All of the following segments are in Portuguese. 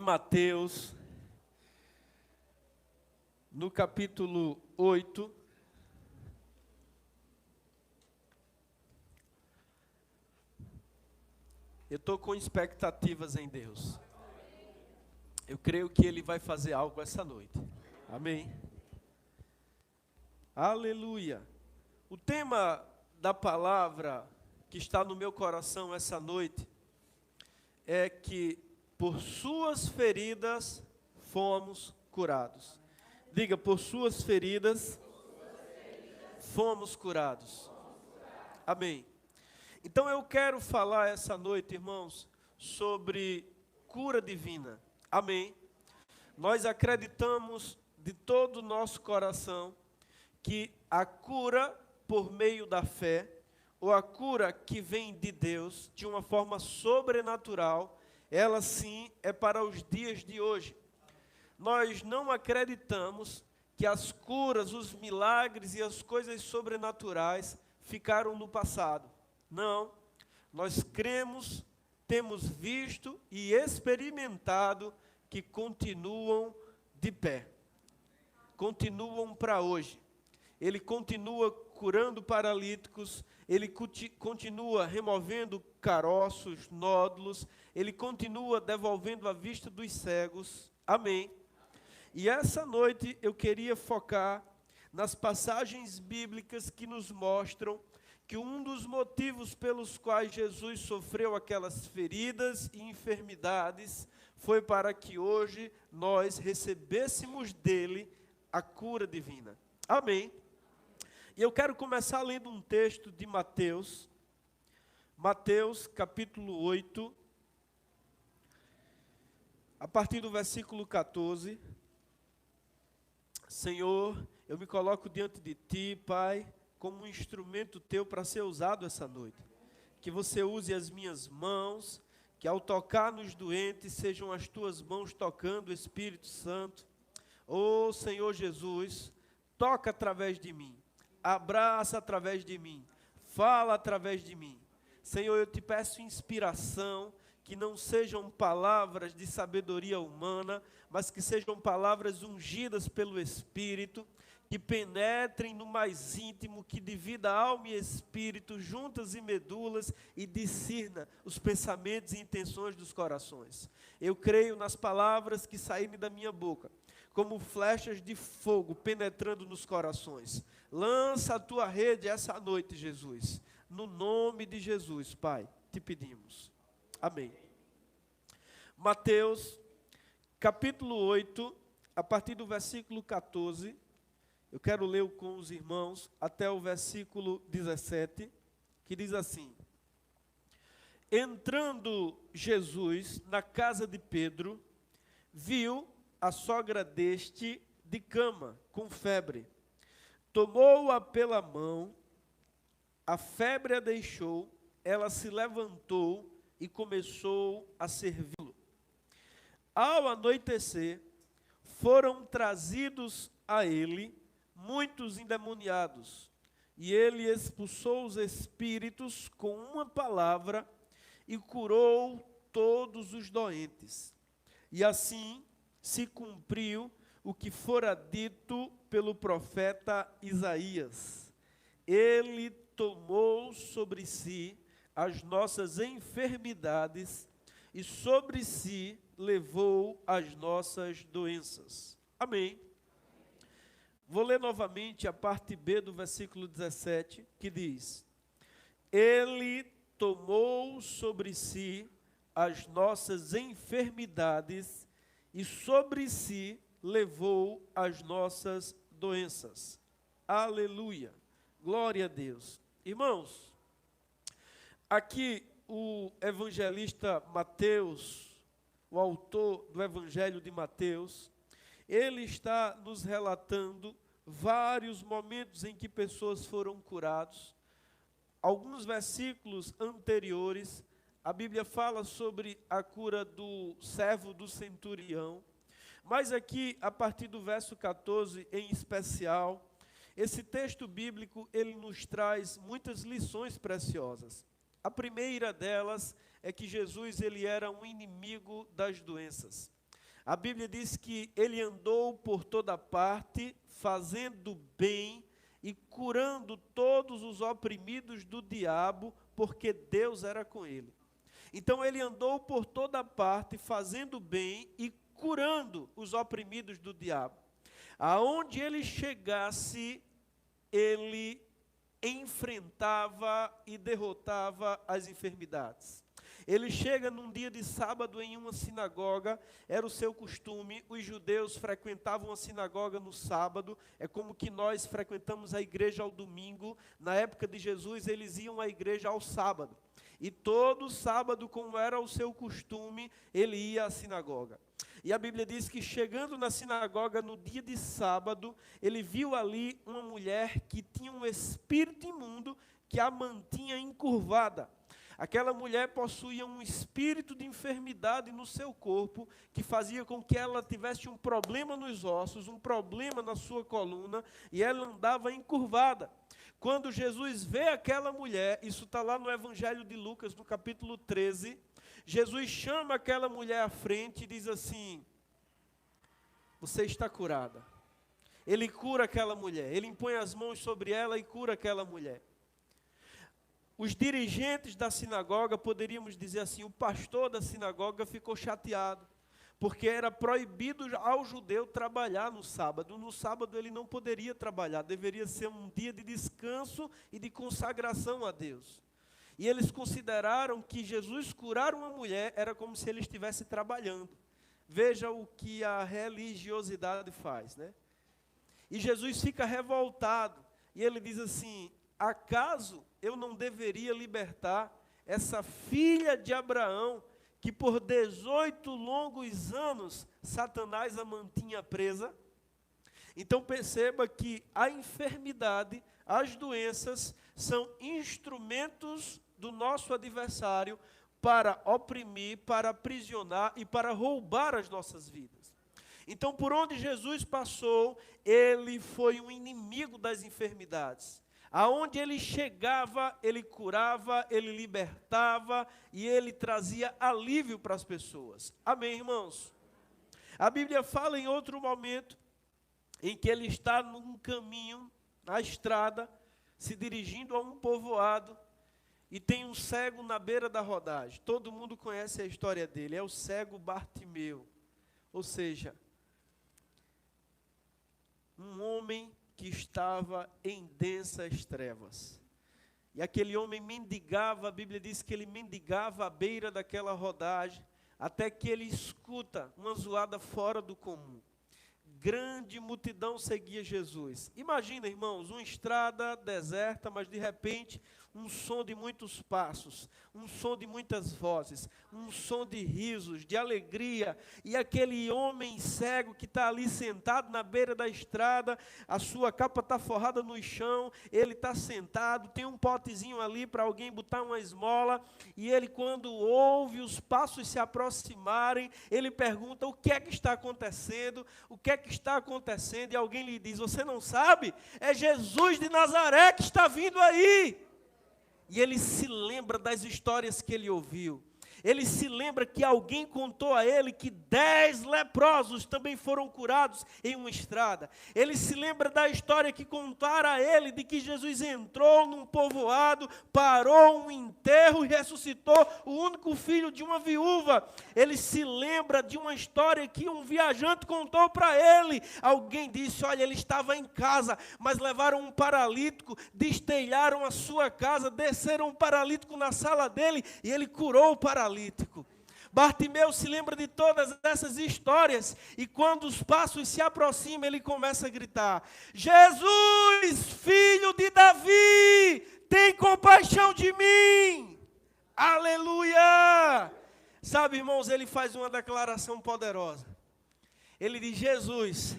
Mateus, no capítulo 8, eu estou com expectativas em Deus. Eu creio que Ele vai fazer algo essa noite. Amém. Aleluia. O tema da palavra que está no meu coração essa noite é que por suas feridas fomos curados. Diga, por suas feridas fomos curados. Amém. Então eu quero falar essa noite, irmãos, sobre cura divina. Amém. Nós acreditamos de todo o nosso coração que a cura por meio da fé, ou a cura que vem de Deus de uma forma sobrenatural, ela sim é para os dias de hoje. Nós não acreditamos que as curas, os milagres e as coisas sobrenaturais ficaram no passado. Não, nós cremos, temos visto e experimentado que continuam de pé. Continuam para hoje. Ele continua curando paralíticos, ele continua removendo caroços, nódulos, ele continua devolvendo a vista dos cegos. Amém. E essa noite eu queria focar nas passagens bíblicas que nos mostram que um dos motivos pelos quais Jesus sofreu aquelas feridas e enfermidades foi para que hoje nós recebêssemos dele a cura divina. Amém. E eu quero começar lendo um texto de Mateus, capítulo 8, a partir do versículo 14. Senhor, eu me coloco diante de Ti, Pai, como um instrumento Teu para ser usado essa noite. Que você use as minhas mãos, que ao tocar nos doentes, sejam as Tuas mãos tocando o Espírito Santo. Ó Senhor Jesus, toca através de mim. Abraça através de mim, fala através de mim. Senhor, eu te peço inspiração, que não sejam palavras de sabedoria humana, mas que sejam palavras ungidas pelo Espírito, que penetrem no mais íntimo, que divida alma e espírito, juntas e medulas, e discirna os pensamentos e intenções dos corações. Eu creio nas palavras que saírem da minha boca, como flechas de fogo penetrando nos corações. Lança a tua rede essa noite, Jesus. No nome de Jesus, Pai, te pedimos. Amém. Mateus, capítulo 8, a partir do versículo 14, eu quero ler com os irmãos até o versículo 17, que diz assim: Entrando Jesus na casa de Pedro, viu a sogra deste de cama, com febre. Tomou-a pela mão, a febre a deixou, ela se levantou e começou a servi-lo. Ao anoitecer, foram trazidos a ele muitos endemoniados, e ele expulsou os espíritos com uma palavra e curou todos os doentes. E assim se cumpriu o que fora dito pelo profeta Isaías. Ele tomou sobre si as nossas enfermidades e sobre si levou as nossas doenças. Amém. Vou ler novamente a parte B do versículo 17, que diz: Ele tomou sobre si as nossas enfermidades e sobre si levou as nossas doenças. Aleluia. Glória a Deus. Irmãos, aqui o evangelista Mateus, o autor do Evangelho de Mateus, ele está nos relatando vários momentos em que pessoas foram curadas. Alguns versículos anteriores, a Bíblia fala sobre a cura do servo do centurião, mas aqui, a partir do verso 14 em especial, esse texto bíblico, ele nos traz muitas lições preciosas. A primeira delas é que Jesus, ele era um inimigo das doenças. A Bíblia diz que ele andou por toda parte, fazendo bem e curando todos os oprimidos do diabo, porque Deus era com ele. Então ele andou por toda parte, fazendo bem e curando os oprimidos do diabo. Aonde ele chegasse, ele enfrentava e derrotava as enfermidades. Ele chega num dia de sábado em uma sinagoga, era o seu costume, os judeus frequentavam a sinagoga no sábado, é como que nós frequentamos a igreja ao domingo. Na época de Jesus, eles iam à igreja ao sábado. E todo sábado, como era o seu costume, ele ia à sinagoga. E a Bíblia diz que chegando na sinagoga no dia de sábado, ele viu ali uma mulher que tinha um espírito imundo que a mantinha encurvada. Aquela mulher possuía um espírito de enfermidade no seu corpo, que fazia com que ela tivesse um problema nos ossos, um problema na sua coluna, e ela andava encurvada. Quando Jesus vê aquela mulher, isso está lá no Evangelho de Lucas, no capítulo 13, Jesus chama aquela mulher à frente e diz assim: você está curada. Ele cura aquela mulher, ele impõe as mãos sobre ela e cura aquela mulher. Os dirigentes da sinagoga, poderíamos dizer assim, o pastor da sinagoga ficou chateado, porque era proibido ao judeu trabalhar no sábado. No sábado ele não poderia trabalhar, deveria ser um dia de descanso e de consagração a Deus. E eles consideraram que Jesus curar uma mulher era como se ele estivesse trabalhando. Veja o que a religiosidade faz, né? E Jesus fica revoltado, e ele diz assim: acaso eu não deveria libertar essa filha de Abraão, que por 18 longos anos Satanás a mantinha presa? Então perceba que a enfermidade, as doenças, são instrumentos do nosso adversário para oprimir, para aprisionar e para roubar as nossas vidas. Então, por onde Jesus passou, ele foi um inimigo das enfermidades. Aonde ele chegava, ele curava, ele libertava e ele trazia alívio para as pessoas. Amém, irmãos? A Bíblia fala em outro momento em que ele está num caminho, na estrada, se dirigindo a um povoado, e tem um cego na beira da rodagem. Todo mundo conhece a história dele, é o cego Bartimeu. Ou seja, um homem que estava em densas trevas. E aquele homem mendigava, a Bíblia diz que ele mendigava à beira daquela rodagem, até que ele escuta uma zoada fora do comum. Grande multidão seguia Jesus. Imagina, irmãos, uma estrada deserta, mas de repente um som de muitos passos, um som de muitas vozes, um som de risos, de alegria, e aquele homem cego que está ali sentado na beira da estrada, a sua capa está forrada no chão, ele está sentado, tem um potezinho ali para alguém botar uma esmola, e ele, quando ouve os passos se aproximarem, ele pergunta: o que é que está acontecendo? O que é que está acontecendo? E alguém lhe diz: você não sabe? É Jesus de Nazaré que está vindo aí. E ele se lembra das histórias que ele ouviu. Ele se lembra que alguém contou a ele que 10 leprosos também foram curados em uma estrada. Ele se lembra da história que contaram a ele de que Jesus entrou num povoado, parou um enterro e ressuscitou o único filho de uma viúva. Ele se lembra de uma história que um viajante contou para ele. Alguém disse: olha, ele estava em casa, mas levaram um paralítico, destelharam a sua casa, desceram um paralítico na sala dele e ele curou o paralítico. Bartimeu se lembra de todas essas histórias, e quando os passos se aproximam, ele começa a gritar: Jesus, filho de Davi, tem compaixão de mim. Aleluia! Sabe, irmãos, ele faz uma declaração poderosa. Ele diz: Jesus,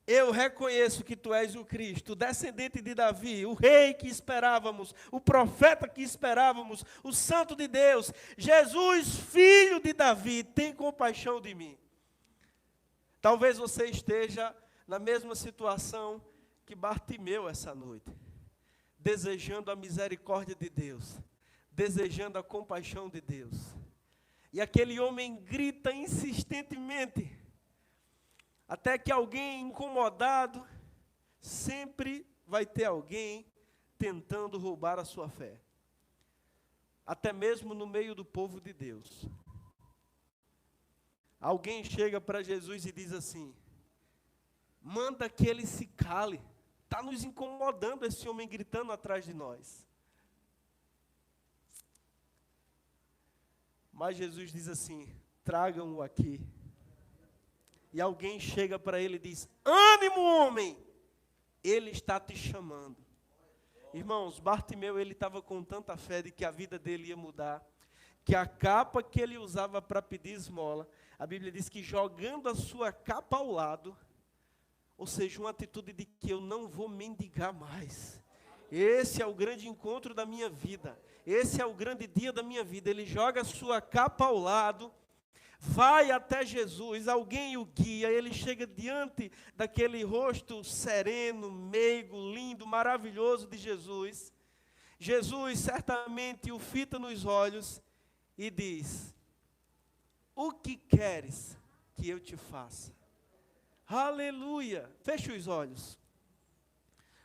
eu reconheço que tu és o Cristo, o descendente de Davi, o rei que esperávamos, o profeta que esperávamos, o santo de Deus. Jesus, filho de Davi, tem compaixão de mim. Talvez você esteja na mesma situação que Bartimeu essa noite, desejando a misericórdia de Deus, desejando a compaixão de Deus. E aquele homem grita insistentemente: Até que alguém incomodado, sempre vai ter alguém tentando roubar a sua fé. Até mesmo no meio do povo de Deus. Alguém chega para Jesus e diz assim: manda que ele se cale. Está nos incomodando esse homem gritando atrás de nós. Mas Jesus diz assim: tragam-o aqui. E alguém chega para ele e diz: ânimo, homem, ele está te chamando. Irmãos, Bartimeu, ele estava com tanta fé de que a vida dele ia mudar, que a capa que ele usava para pedir esmola, a Bíblia diz que jogando a sua capa ao lado, ou seja, uma atitude de que eu não vou mendigar mais. Esse é o grande encontro da minha vida. Esse é o grande dia da minha vida. Ele joga a sua capa ao lado, vai até Jesus, alguém o guia, ele chega diante daquele rosto sereno, meigo, lindo, maravilhoso de Jesus. Jesus certamente o fita nos olhos e diz: o que queres que eu te faça? Aleluia! Feche os olhos.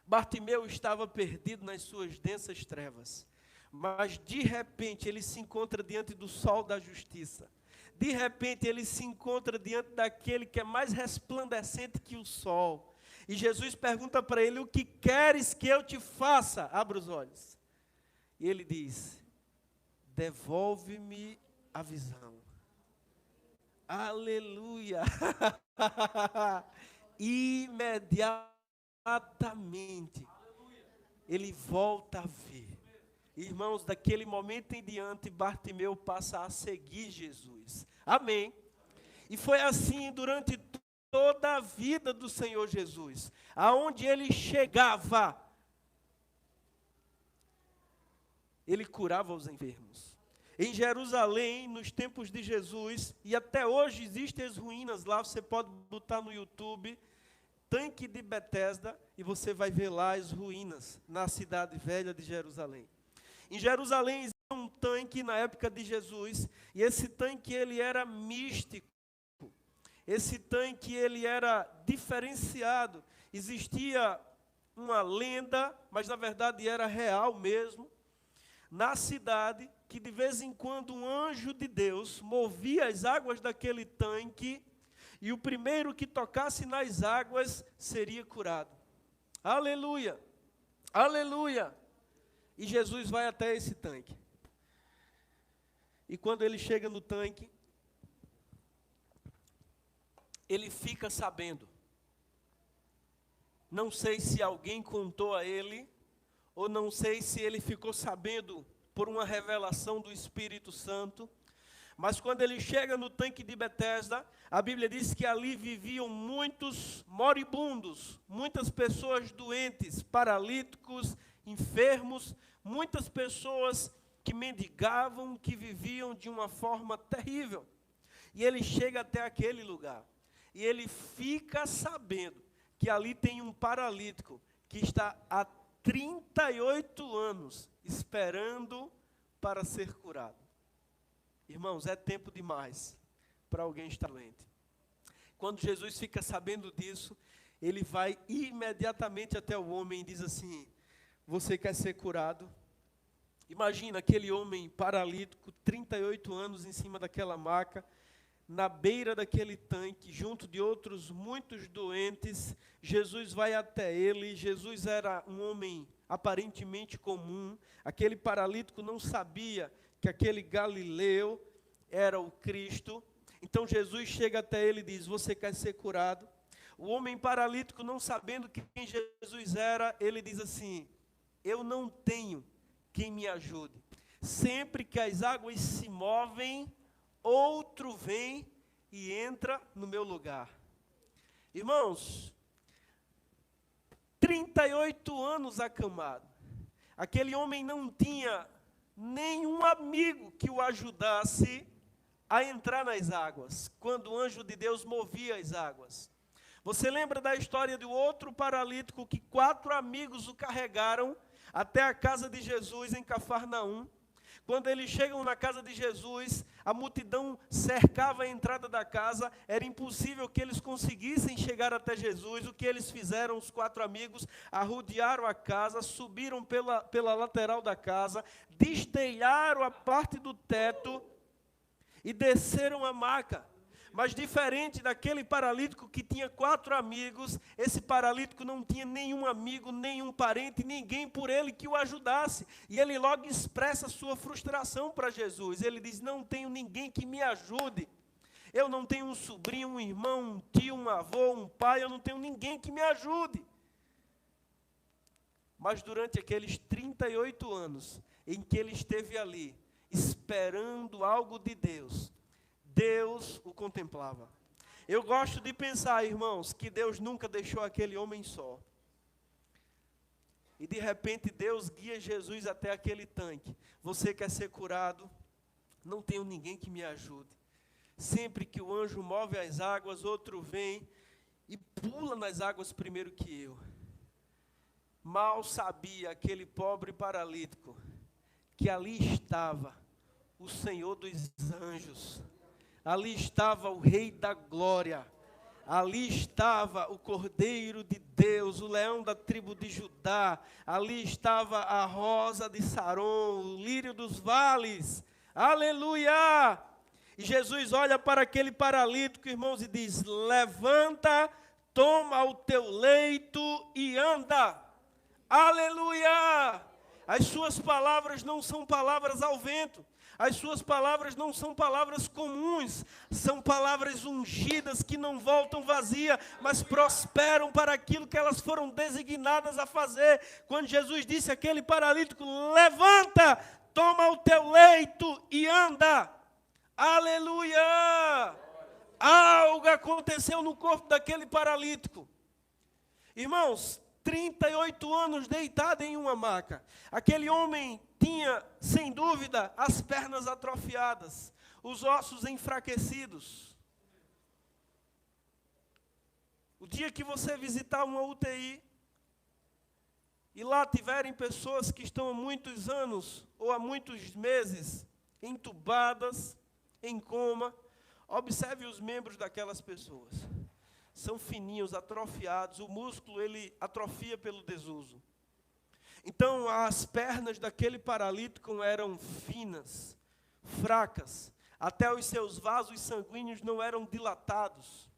Bartimeu estava perdido nas suas densas trevas, mas de repente ele se encontra diante do sol da justiça. De repente ele se encontra diante daquele que é mais resplandecente que o sol. E Jesus pergunta para ele: o que queres que eu te faça? Abra os olhos. E ele diz: devolve-me a visão. Aleluia! Imediatamente ele volta a ver. Irmãos, daquele momento em diante, Bartimeu passa a seguir Jesus. Amém? E foi assim durante toda a vida do Senhor Jesus. Aonde ele chegava, ele curava os enfermos. Em Jerusalém, nos tempos de Jesus, e até hoje existem as ruínas lá, você pode botar no YouTube, Tanque de Betesda, e você vai ver lá as ruínas, na cidade velha de Jerusalém. Em Jerusalém existia um tanque na época de Jesus, e esse tanque ele era místico. Esse tanque ele era diferenciado. Existia uma lenda, mas na verdade era real mesmo, na cidade, que de vez em quando um anjo de Deus movia as águas daquele tanque, e o primeiro que tocasse nas águas seria curado. Aleluia! Aleluia! E Jesus vai até esse tanque. E quando ele chega no tanque, ele fica sabendo. Não sei se alguém contou a ele, ou não sei se ele ficou sabendo por uma revelação do Espírito Santo. Mas quando ele chega no tanque de Betesda, a Bíblia diz que ali viviam muitos moribundos, muitas pessoas doentes, paralíticos, enfermos, muitas pessoas que mendigavam, que viviam de uma forma terrível. E ele chega até aquele lugar, e ele fica sabendo que ali tem um paralítico que está há 38 anos esperando para ser curado. Irmãos, é tempo demais para alguém estar doente. Quando Jesus fica sabendo disso, ele vai imediatamente até o homem e diz assim: você quer ser curado? Imagina aquele homem paralítico, 38 anos em cima daquela maca, na beira daquele tanque, junto de outros muitos doentes. Jesus vai até ele. Jesus era um homem aparentemente comum. Aquele paralítico não sabia que aquele galileu era o Cristo. Então Jesus chega até ele e diz: você quer ser curado? O homem paralítico, não sabendo quem Jesus era, ele diz assim: eu não tenho quem me ajude. Sempre que as águas se movem, outro vem e entra no meu lugar. Irmãos, 38 anos acamado. Aquele homem não tinha nenhum amigo que o ajudasse a entrar nas águas, quando o anjo de Deus movia as águas. Você lembra da história do outro paralítico que 4 amigos o carregaram até a casa de Jesus em Cafarnaum? Quando eles chegam na casa de Jesus, a multidão cercava a entrada da casa, era impossível que eles conseguissem chegar até Jesus. O que eles fizeram, os 4 amigos, arrodearam a casa, subiram pela lateral da casa, destelharam a parte do teto e desceram a maca. Mas diferente daquele paralítico que tinha 4 amigos, esse paralítico não tinha nenhum amigo, nenhum parente, ninguém por ele que o ajudasse. E ele logo expressa sua frustração para Jesus. Ele diz: não tenho ninguém que me ajude. Eu não tenho um sobrinho, um irmão, um tio, um avô, um pai, eu não tenho ninguém que me ajude. Mas durante aqueles 38 anos em que ele esteve ali, esperando algo de Deus, Deus o contemplava. Eu gosto de pensar, irmãos, que Deus nunca deixou aquele homem só. E de repente Deus guia Jesus até aquele tanque. Você quer ser curado? Não tenho ninguém que me ajude. Sempre que o anjo move as águas, outro vem e pula nas águas primeiro que eu. Mal sabia aquele pobre paralítico que ali estava o Senhor dos anjos. Ali estava o Rei da Glória, ali estava o Cordeiro de Deus, o leão da tribo de Judá, ali estava a rosa de Saron, o lírio dos vales, aleluia! E Jesus olha para aquele paralítico, irmãos, e diz: levanta, toma o teu leito e anda, aleluia! As suas palavras não são palavras ao vento. As suas palavras não são palavras comuns, são palavras ungidas que não voltam vazias, mas prosperam para aquilo que elas foram designadas a fazer. Quando Jesus disse àquele paralítico: levanta, toma o teu leito e anda. Aleluia! Algo aconteceu no corpo daquele paralítico. Irmãos, 38 anos deitado em uma maca. Aquele homem tinha, sem dúvida, as pernas atrofiadas, os ossos enfraquecidos. O dia que você visitar uma UTI, e lá tiverem pessoas que estão há muitos anos, ou há muitos meses, entubadas, em coma, observe os membros daquelas pessoas. São fininhos, atrofiados, o músculo ele atrofia pelo desuso. Então as pernas daquele paralítico eram finas, fracas, até os seus vasos sanguíneos não eram dilatados.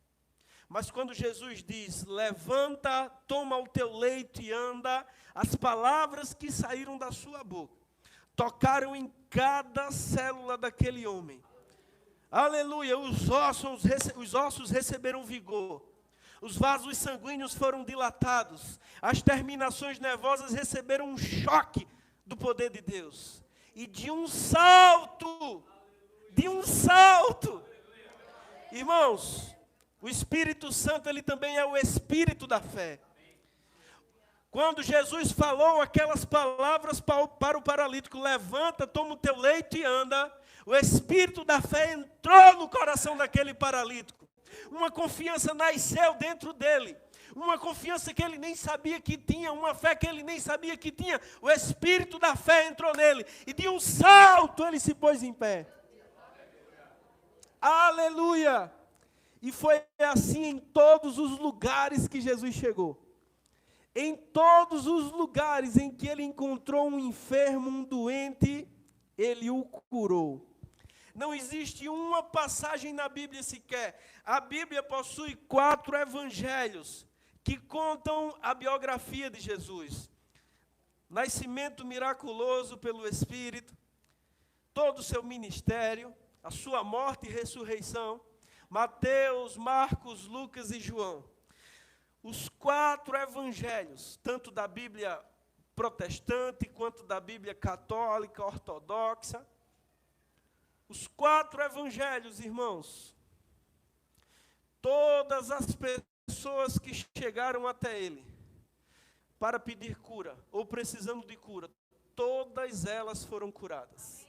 Mas quando Jesus diz: levanta, toma o teu leito e anda, as palavras que saíram da sua boca tocaram em cada célula daquele homem. Aleluia, os ossos receberam vigor, os vasos sanguíneos foram dilatados, as terminações nervosas receberam um choque do poder de Deus. E de um salto, irmãos, o Espírito Santo, ele também é o Espírito da fé. Quando Jesus falou aquelas palavras para o paralítico: levanta, toma o teu leito e anda, o Espírito da fé entrou no coração daquele paralítico. Uma confiança nasceu dentro dele. Uma confiança que ele nem sabia que tinha. Uma fé que ele nem sabia que tinha. O Espírito da fé entrou nele. E de um salto ele se pôs em pé. Aleluia! E foi assim em todos os lugares que Jesus chegou. Em todos os lugares em que ele encontrou um enfermo, um doente, ele o curou. Não existe uma passagem na Bíblia sequer. A Bíblia possui 4 evangelhos que contam a biografia de Jesus. Nascimento miraculoso pelo Espírito, todo o seu ministério, a sua morte e ressurreição. Mateus, Marcos, Lucas e João. Os 4 evangelhos, tanto da Bíblia protestante quanto da Bíblia católica, ortodoxa. Os 4 evangelhos, irmãos, todas as pessoas que chegaram até ele para pedir cura, ou precisando de cura, todas elas foram curadas.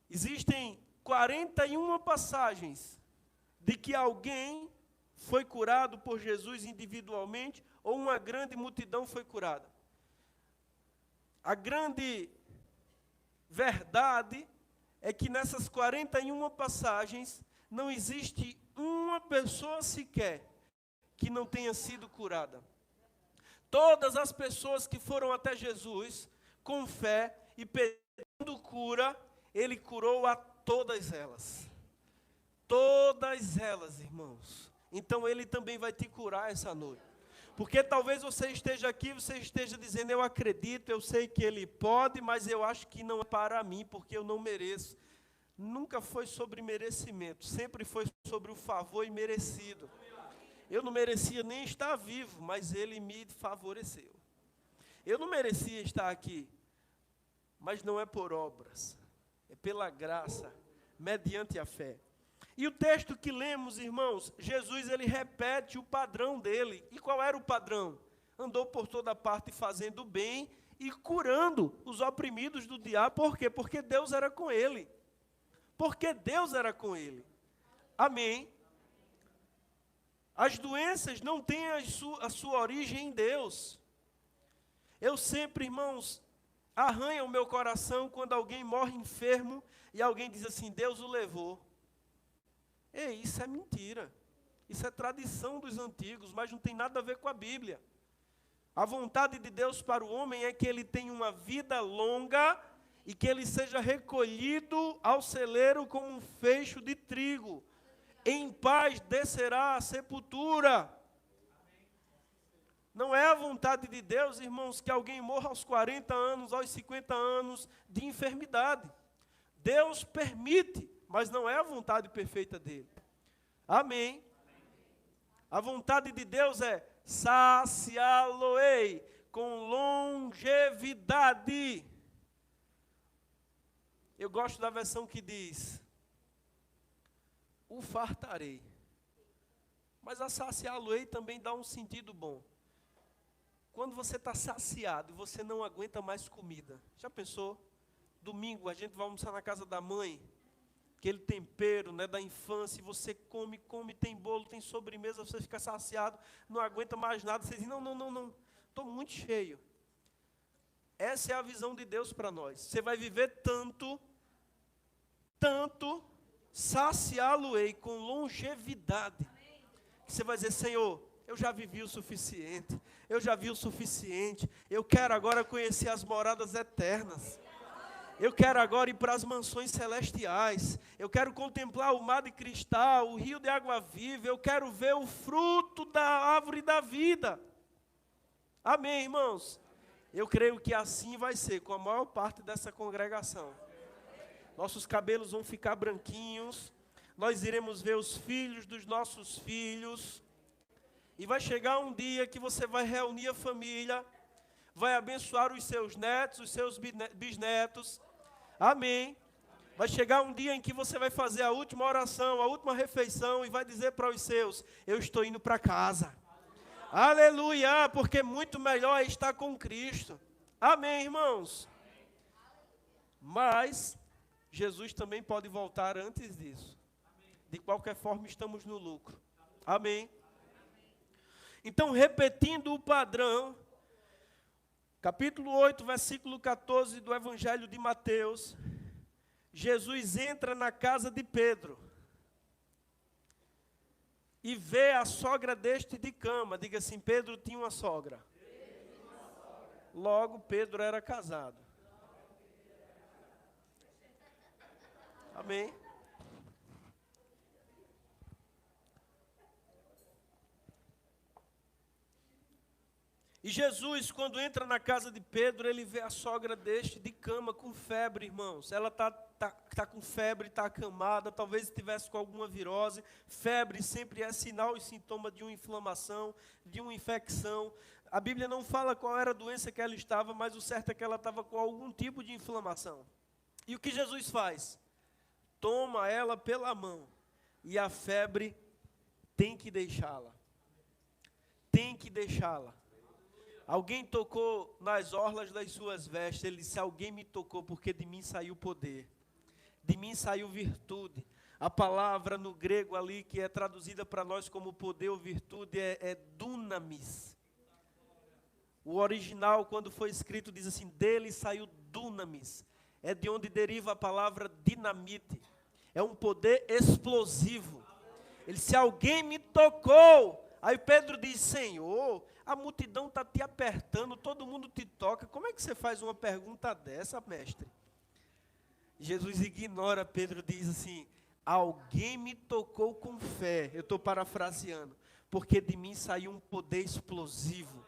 Existem 41 passagens de que alguém foi curado por Jesus individualmente, ou uma grande multidão foi curada. A grande verdade é que nessas 41 passagens, não existe uma pessoa sequer que não tenha sido curada. Todas as pessoas que foram até Jesus, com fé e pedindo cura, ele curou a todas elas. Todas elas, irmãos. Então ele também vai te curar essa noite. Porque talvez você esteja aqui, você esteja dizendo, eu acredito, eu sei que ele pode, mas eu acho que não é para mim, porque eu não mereço. Nunca foi sobre merecimento, sempre foi sobre o favor imerecido. Eu não merecia nem estar vivo, mas ele me favoreceu. Eu não merecia estar aqui, mas não é por obras, é pela graça, mediante a fé. E o texto que lemos, irmãos, Jesus ele repete o padrão dele. E qual era o padrão? Andou por toda parte fazendo bem e curando os oprimidos do diabo. Por quê? Porque Deus era com ele. Porque Deus era com ele. Amém. As doenças não têm a sua origem em Deus. Eu sempre, irmãos, arranha o meu coração quando alguém morre enfermo e alguém diz assim, Deus o levou. Ei, isso é mentira. Isso é tradição dos antigos, mas não tem nada a ver com a Bíblia. A vontade de Deus para o homem é que ele tenha uma vida longa e que ele seja recolhido ao celeiro como um feixe de trigo. Em paz descerá a sepultura. Não é a vontade de Deus, irmãos, que alguém morra aos 40 anos, aos 50 anos de enfermidade. Deus permite, mas não é a vontade perfeita dele. Amém. A vontade de Deus é saciá-lo-ei com longevidade. Eu gosto da versão que diz, o fartarei. Mas a saciá-lo-ei também dá um sentido bom. Quando você está saciado e você não aguenta mais comida. Já pensou? Domingo a gente vai almoçar na casa da mãe. Aquele tempero, né, da infância, e você come, tem bolo, tem sobremesa, você fica saciado, não aguenta mais nada, você diz, não, estou muito cheio. Essa é a visão de Deus para nós. Você vai viver tanto, saciá-lo-ei com longevidade, que você vai dizer, Senhor, eu já vivi o suficiente, eu já vi o suficiente, eu quero agora conhecer as moradas eternas. Eu quero agora ir para as mansões celestiais. Eu quero contemplar o mar de cristal, o rio de água viva. Eu quero ver o fruto da árvore da vida. Amém, irmãos? Eu creio que assim vai ser com a maior parte dessa congregação. Nossos cabelos vão ficar branquinhos. Nós iremos ver os filhos dos nossos filhos. E vai chegar um dia que você vai reunir a família, vai abençoar os seus netos, os seus bisnetos. Amém. Vai chegar um dia em que você vai fazer a última oração, a última refeição e vai dizer para os seus, eu estou indo para casa. Aleluia, porque muito melhor é estar com Cristo. Amém, irmãos? Mas Jesus também pode voltar antes disso. De qualquer forma, estamos no lucro. Amém? Então, repetindo o padrão, capítulo 8, versículo 14 do Evangelho de Mateus, Jesus entra na casa de Pedro e vê a sogra deste de cama. Diga assim, Pedro tinha uma sogra. Logo, Pedro era casado. Amém? E Jesus, quando entra na casa de Pedro, ele vê a sogra deste de cama com febre, irmãos. Ela está com febre, está acamada, talvez estivesse com alguma virose. Febre sempre é sinal e sintoma de uma inflamação, de uma infecção. A Bíblia não fala qual era a doença que ela estava, mas o certo é que ela estava com algum tipo de inflamação. E o que Jesus faz? Toma ela pela mão e a febre tem que deixá-la. Tem que deixá-la. Alguém tocou nas orlas das suas vestes. Ele disse, alguém me tocou porque de mim saiu poder. De mim saiu virtude. A palavra no grego ali, que é traduzida para nós como poder ou virtude, é dunamis. O original, quando foi escrito, diz assim, dele saiu dunamis. é de onde deriva a palavra dinamite. É um poder explosivo. Ele disse, alguém me tocou. Aí Pedro diz, Senhor, a multidão está te apertando, todo mundo te toca. Como é que você faz uma pergunta dessa, mestre? Jesus ignora, Pedro diz assim, alguém me tocou com fé. Eu estou parafraseando. Porque de mim saiu um poder explosivo,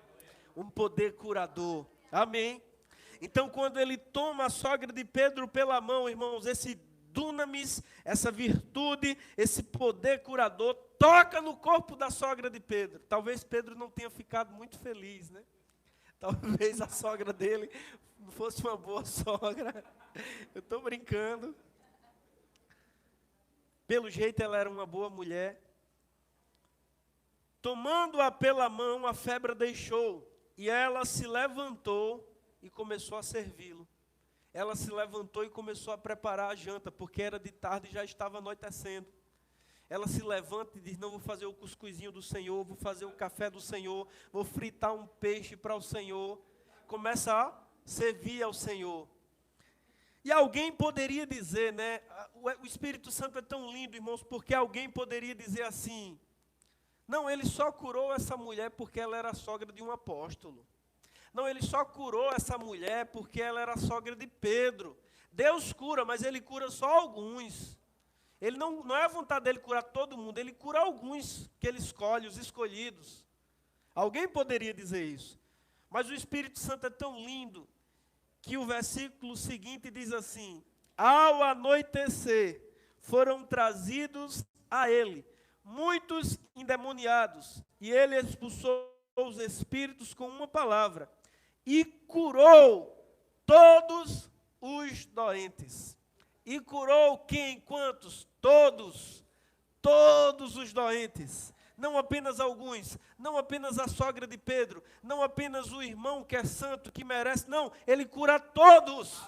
um poder curador. Amém? Então, quando ele toma a sogra de Pedro pela mão, irmãos, esse dunamis, essa virtude, esse poder curador, toca no corpo da sogra de Pedro. Talvez Pedro não tenha ficado muito feliz, né? Talvez a sogra dele não fosse uma boa sogra. Eu estou brincando. Pelo jeito, ela era uma boa mulher. Tomando-a pela mão, a febre deixou, e ela se levantou e começou a servi-lo. Ela se levantou e começou a preparar a janta, porque era de tarde e já estava anoitecendo. Ela se levanta e diz, não, vou fazer o cuscuzinho do Senhor, vou fazer o café do Senhor, vou fritar um peixe para o Senhor. Começa a servir ao Senhor. E alguém poderia dizer, né, o Espírito Santo é tão lindo, irmãos, porque alguém poderia dizer assim, não, ele só curou essa mulher porque ela era sogra de um apóstolo. Não, ele só curou essa mulher porque ela era sogra de Pedro. Deus cura, mas ele cura só alguns. Ele não é a vontade dele curar todo mundo, ele cura alguns que ele escolhe, os escolhidos. Alguém poderia dizer isso. Mas o Espírito Santo é tão lindo que o versículo seguinte diz assim, ao anoitecer foram trazidos a ele muitos endemoniados, e ele expulsou os espíritos com uma palavra, e curou todos os doentes. E curou quem? Quantos? Todos. Todos os doentes. Não apenas alguns, não apenas a sogra de Pedro, não apenas o irmão que é santo, que merece, não, ele cura todos.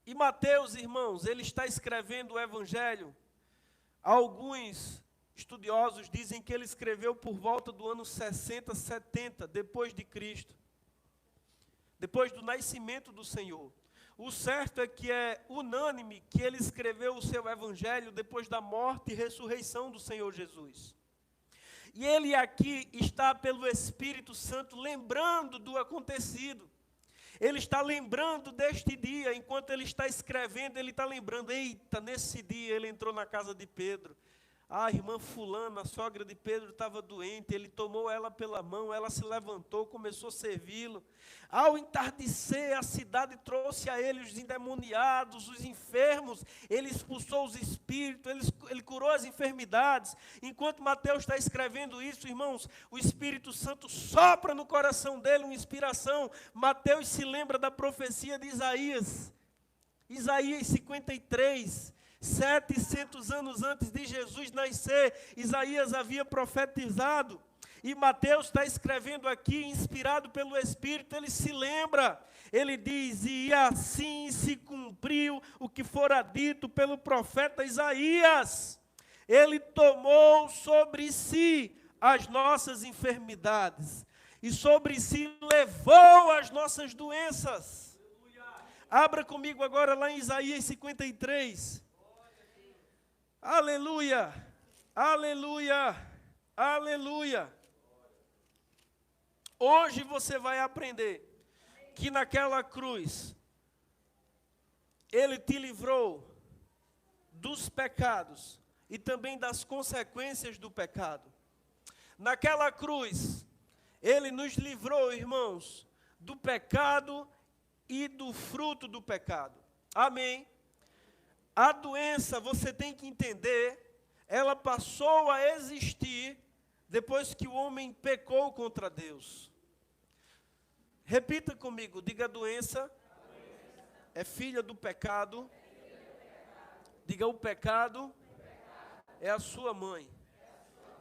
E Mateus, irmãos, ele está escrevendo o Evangelho. Alguns estudiosos dizem que ele escreveu por volta do ano 60, 70, depois de Cristo. Depois do nascimento do Senhor. O certo é que é unânime que ele escreveu o seu Evangelho depois da morte e ressurreição do Senhor Jesus. E ele aqui está pelo Espírito Santo lembrando do acontecido. Ele está lembrando deste dia, enquanto ele está escrevendo, ele está lembrando, eita, nesse dia ele entrou na casa de Pedro. A irmã fulana, a sogra de Pedro, estava doente, ele tomou ela pela mão, ela se levantou, começou a servi-lo. Ao entardecer, a cidade trouxe a ele os endemoniados, os enfermos, ele expulsou os espíritos, ele curou as enfermidades. Enquanto Mateus está escrevendo isso, irmãos, o Espírito Santo sopra no coração dele uma inspiração. Mateus se lembra da profecia de Isaías, Isaías 53, 700 anos antes de Jesus nascer, Isaías havia profetizado, e Mateus está escrevendo aqui, inspirado pelo Espírito, ele se lembra, ele diz, e assim se cumpriu o que fora dito pelo profeta Isaías, ele tomou sobre si as nossas enfermidades, e sobre si levou as nossas doenças. Abra comigo agora lá em Isaías 53, aleluia, aleluia, aleluia. Hoje você vai aprender que naquela cruz, ele te livrou dos pecados e também das consequências do pecado. Naquela cruz, ele nos livrou, irmãos, do pecado e do fruto do pecado. Amém? A doença, você tem que entender, ela passou a existir depois que o homem pecou contra Deus. Repita comigo, diga: a doença é filha do pecado. Diga: o pecado é a sua mãe.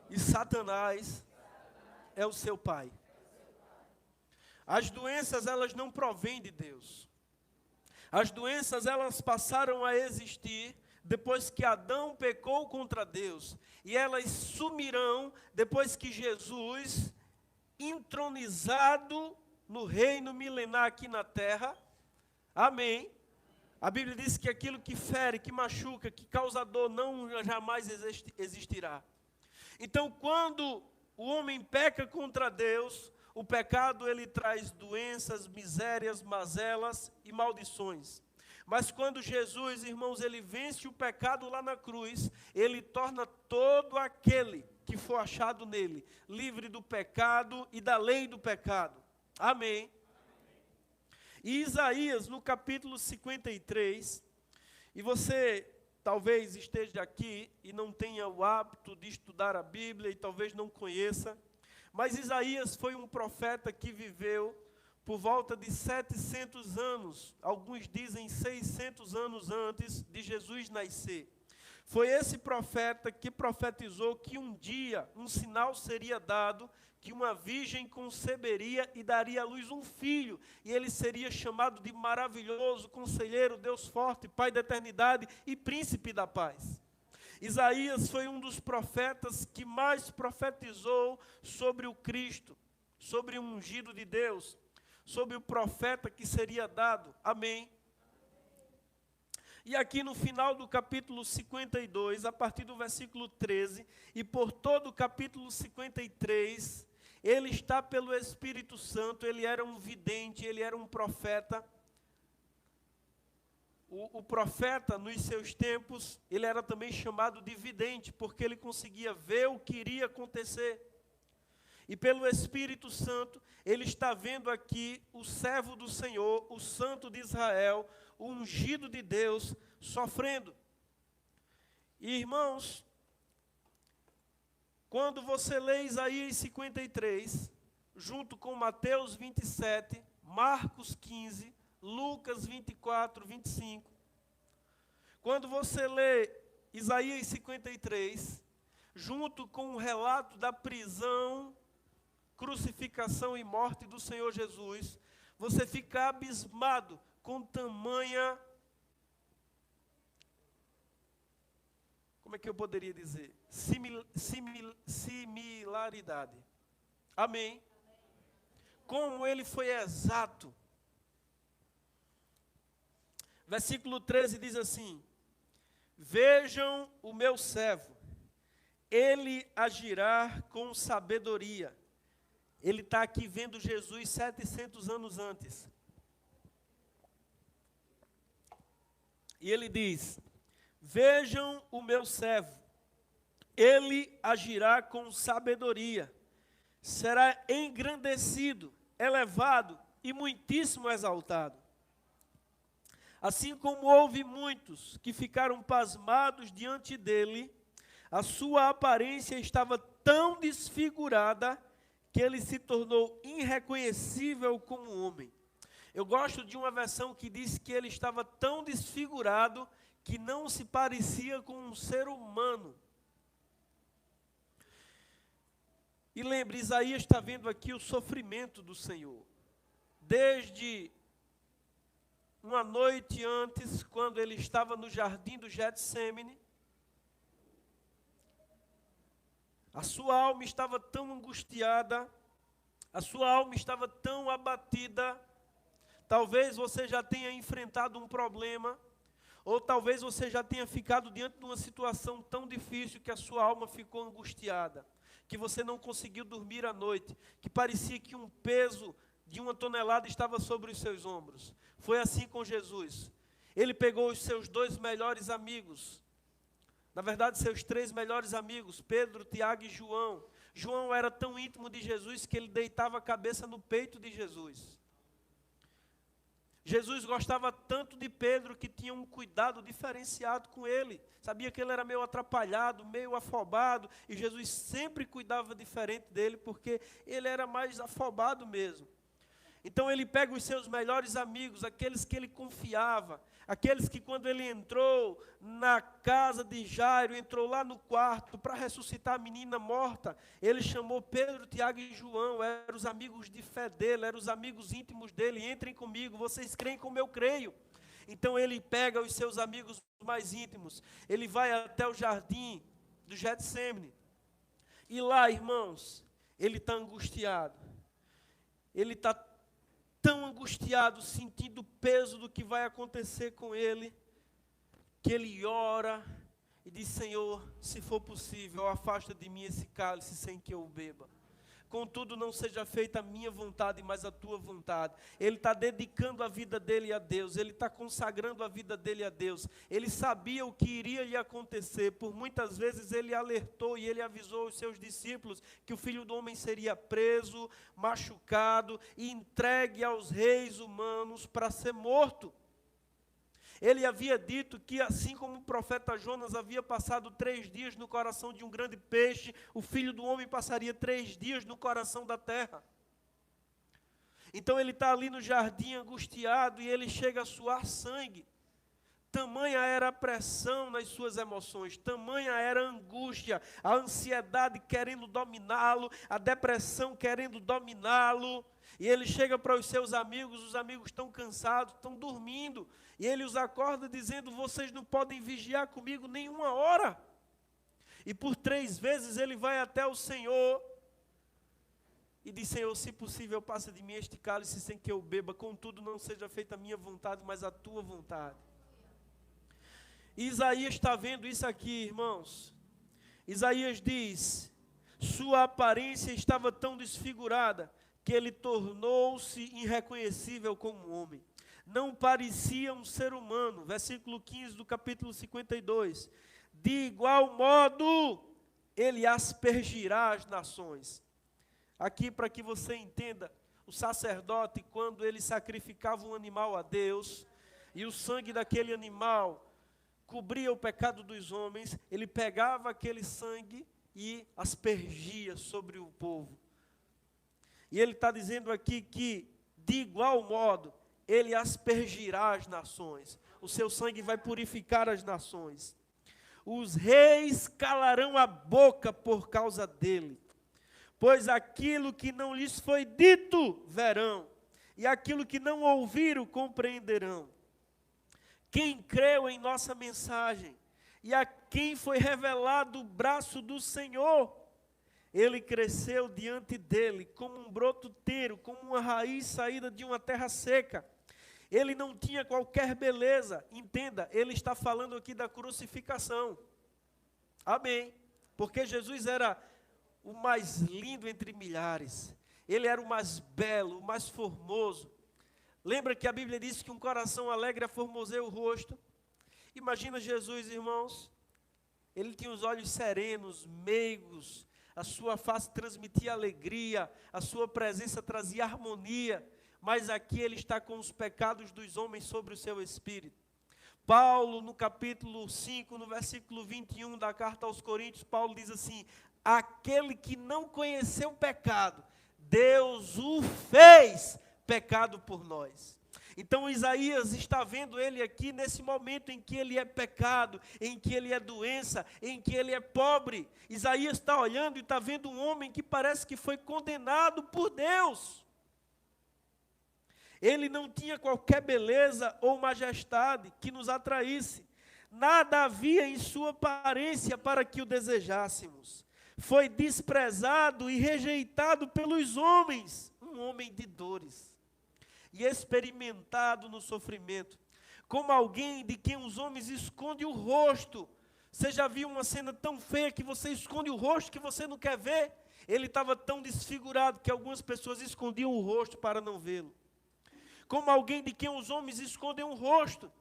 E Satanás é o seu pai. As doenças, elas não provêm de Deus. As doenças, elas passaram a existir depois que Adão pecou contra Deus. E elas sumirão depois que Jesus, entronizado no reino milenar aqui na terra. Amém. A Bíblia diz que aquilo que fere, que machuca, que causa dor, não jamais existirá. Então, quando o homem peca contra Deus, o pecado ele traz doenças, misérias, mazelas e maldições. Mas quando Jesus, irmãos, ele vence o pecado lá na cruz, ele torna todo aquele que for achado nele livre do pecado e da lei do pecado. Amém. E Isaías, no capítulo 53, e você talvez esteja aqui e não tenha o hábito de estudar a Bíblia e talvez não conheça, mas Isaías foi um profeta que viveu por volta de 700 anos, alguns dizem 600 anos antes de Jesus nascer. Foi esse profeta que profetizou que um dia um sinal seria dado, que uma virgem conceberia e daria à luz um filho, e ele seria chamado de maravilhoso, conselheiro, Deus forte, Pai da eternidade e príncipe da paz. Isaías foi um dos profetas que mais profetizou sobre o Cristo, sobre o ungido de Deus, sobre o profeta que seria dado. Amém. E aqui no final do capítulo 52, a partir do versículo 13, e por todo o capítulo 53, ele está pelo Espírito Santo, ele era um vidente, ele era um profeta. O profeta, nos seus tempos, ele era também chamado de vidente, porque ele conseguia ver o que iria acontecer. E pelo Espírito Santo, ele está vendo aqui o servo do Senhor, o santo de Israel, o ungido de Deus, sofrendo. E, irmãos, quando você lê Isaías 53, junto com Mateus 27, Marcos 15, Lucas 24, 25, quando você lê Isaías 53, junto com o relato da prisão, crucificação e morte do Senhor Jesus, você fica abismado com tamanha, como é que eu poderia dizer? Similaridade. Amém? Como ele foi exato. Versículo 13 diz assim: vejam o meu servo, ele agirá com sabedoria. Ele está aqui vendo Jesus 700 anos antes. E ele diz: vejam o meu servo, ele agirá com sabedoria, será engrandecido, elevado e muitíssimo exaltado. Assim como houve muitos que ficaram pasmados diante dele, a sua aparência estava tão desfigurada que ele se tornou irreconhecível como homem. Eu gosto de uma versão que diz que ele estava tão desfigurado que não se parecia com um ser humano. E lembre, Isaías está vendo aqui o sofrimento do Senhor. Desde uma noite antes, quando ele estava no jardim do Getsêmani, a sua alma estava tão angustiada, a sua alma estava tão abatida. Talvez você já tenha enfrentado um problema, ou talvez você já tenha ficado diante de uma situação tão difícil que a sua alma ficou angustiada, que você não conseguiu dormir à noite, que parecia que um peso de 1 tonelada estava sobre os seus ombros. Foi assim com Jesus. Ele pegou os seus 2 melhores amigos, na verdade seus 3 melhores amigos, Pedro, Tiago e João. João era tão íntimo de Jesus que ele deitava a cabeça no peito de Jesus. Jesus gostava tanto de Pedro que tinha um cuidado diferenciado com ele. Sabia que ele era meio atrapalhado, meio afobado, e Jesus sempre cuidava diferente dele, porque ele era mais afobado mesmo. Então ele pega os seus melhores amigos, aqueles que ele confiava, aqueles que quando ele entrou na casa de Jairo, entrou lá no quarto para ressuscitar a menina morta, ele chamou Pedro, Tiago e João, eram os amigos de fé dele, eram os amigos íntimos dele: entrem comigo, vocês creem como eu creio. Então ele pega os seus amigos mais íntimos, ele vai até o jardim do Getsêmani, e lá, irmãos, ele está angustiado, ele está tão angustiado, sentindo o peso do que vai acontecer com ele, que ele ora e diz: Senhor, se for possível, afasta de mim esse cálice sem que eu o beba. Contudo, não seja feita a minha vontade, mas a tua vontade. Ele está dedicando a vida dele a Deus, ele está consagrando a vida dele a Deus. Ele sabia o que iria lhe acontecer, por muitas vezes ele alertou e ele avisou os seus discípulos que o Filho do Homem seria preso, machucado e entregue aos reis humanos para ser morto. Ele havia dito que, assim como o profeta Jonas havia passado 3 dias no coração de um grande peixe, o Filho do Homem passaria 3 dias no coração da terra. Então ele está ali no jardim angustiado e ele chega a suar sangue. Tamanha era a pressão nas suas emoções, tamanha era a angústia, a ansiedade querendo dominá-lo, a depressão querendo dominá-lo. E ele chega para os seus amigos, os amigos estão cansados, estão dormindo. E ele os acorda dizendo: vocês não podem vigiar comigo nenhuma hora. E por 3 vezes ele vai até o Senhor e diz: Senhor, se possível, passa de mim este cálice sem que eu beba, contudo não seja feita a minha vontade, mas a tua vontade. E Isaías está vendo isso aqui, irmãos. Isaías diz: sua aparência estava tão desfigurada que ele tornou-se irreconhecível como homem. Não parecia um ser humano. Versículo 15 do capítulo 52. De igual modo, ele aspergirá as nações. Aqui, para que você entenda, o sacerdote, quando ele sacrificava um animal a Deus, e o sangue daquele animal cobria o pecado dos homens, ele pegava aquele sangue e aspergia sobre o povo. E ele está dizendo aqui que, de igual modo, ele aspergirá as nações. O seu sangue vai purificar as nações. Os reis calarão a boca por causa dele. Pois aquilo que não lhes foi dito, verão. E aquilo que não ouviram, compreenderão. Quem creu em nossa mensagem, e a quem foi revelado o braço do Senhor, ele cresceu diante dele como um broto tenro, como uma raiz saída de uma terra seca. Ele não tinha qualquer beleza. Entenda, ele está falando aqui da crucificação. Amém. Porque Jesus era o mais lindo entre milhares. Ele era o mais belo, o mais formoso. Lembra que a Bíblia diz que um coração alegre aformoseia o rosto? Imagina Jesus, irmãos. Ele tinha os olhos serenos, meigos. A sua face transmitia alegria. A sua presença trazia harmonia. Mas aqui ele está com os pecados dos homens sobre o seu espírito. Paulo, no capítulo 5, no versículo 21 da carta aos Coríntios, Paulo diz assim: aquele que não conheceu o pecado, Deus o fez pecado por nós. Então Isaías está vendo ele aqui nesse momento em que ele é pecado, em que ele é doença, em que ele é pobre. Isaías está olhando e está vendo um homem que parece que foi condenado por Deus. Ele não tinha qualquer beleza ou majestade que nos atraísse. Nada havia em sua aparência para que o desejássemos. Foi desprezado e rejeitado pelos homens, um homem de dores, e experimentado no sofrimento, como alguém de quem os homens escondem o rosto. Você já viu uma cena tão feia que você esconde o rosto que você não quer ver? Ele estava tão desfigurado que algumas pessoas escondiam o rosto para não vê-lo. Como alguém de quem os homens escondem o rosto.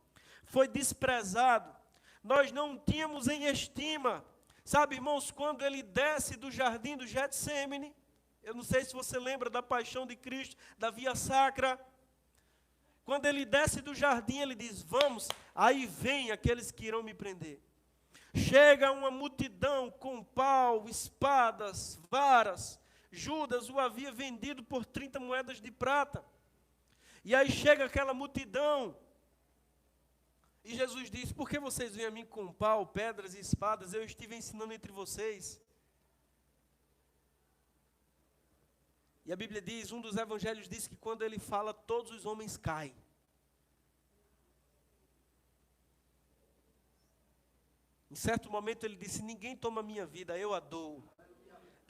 Foi desprezado. Nós não tínhamos em estima. Sabe, irmãos, quando ele desce do jardim do Getsêmani, eu não sei se você lembra da paixão de Cristo, da via sacra. Quando ele desce do jardim, ele diz: vamos, aí vem aqueles que irão me prender. Chega uma multidão com pau, espadas, varas. Judas o havia vendido por 30 moedas de prata. E aí chega aquela multidão. E Jesus diz: por que vocês vêm a mim com pau, pedras e espadas? Eu estive ensinando entre vocês. E a Bíblia diz, um dos evangelhos diz que quando ele fala, todos os homens caem. Em certo momento ele disse: ninguém toma minha vida, eu a dou.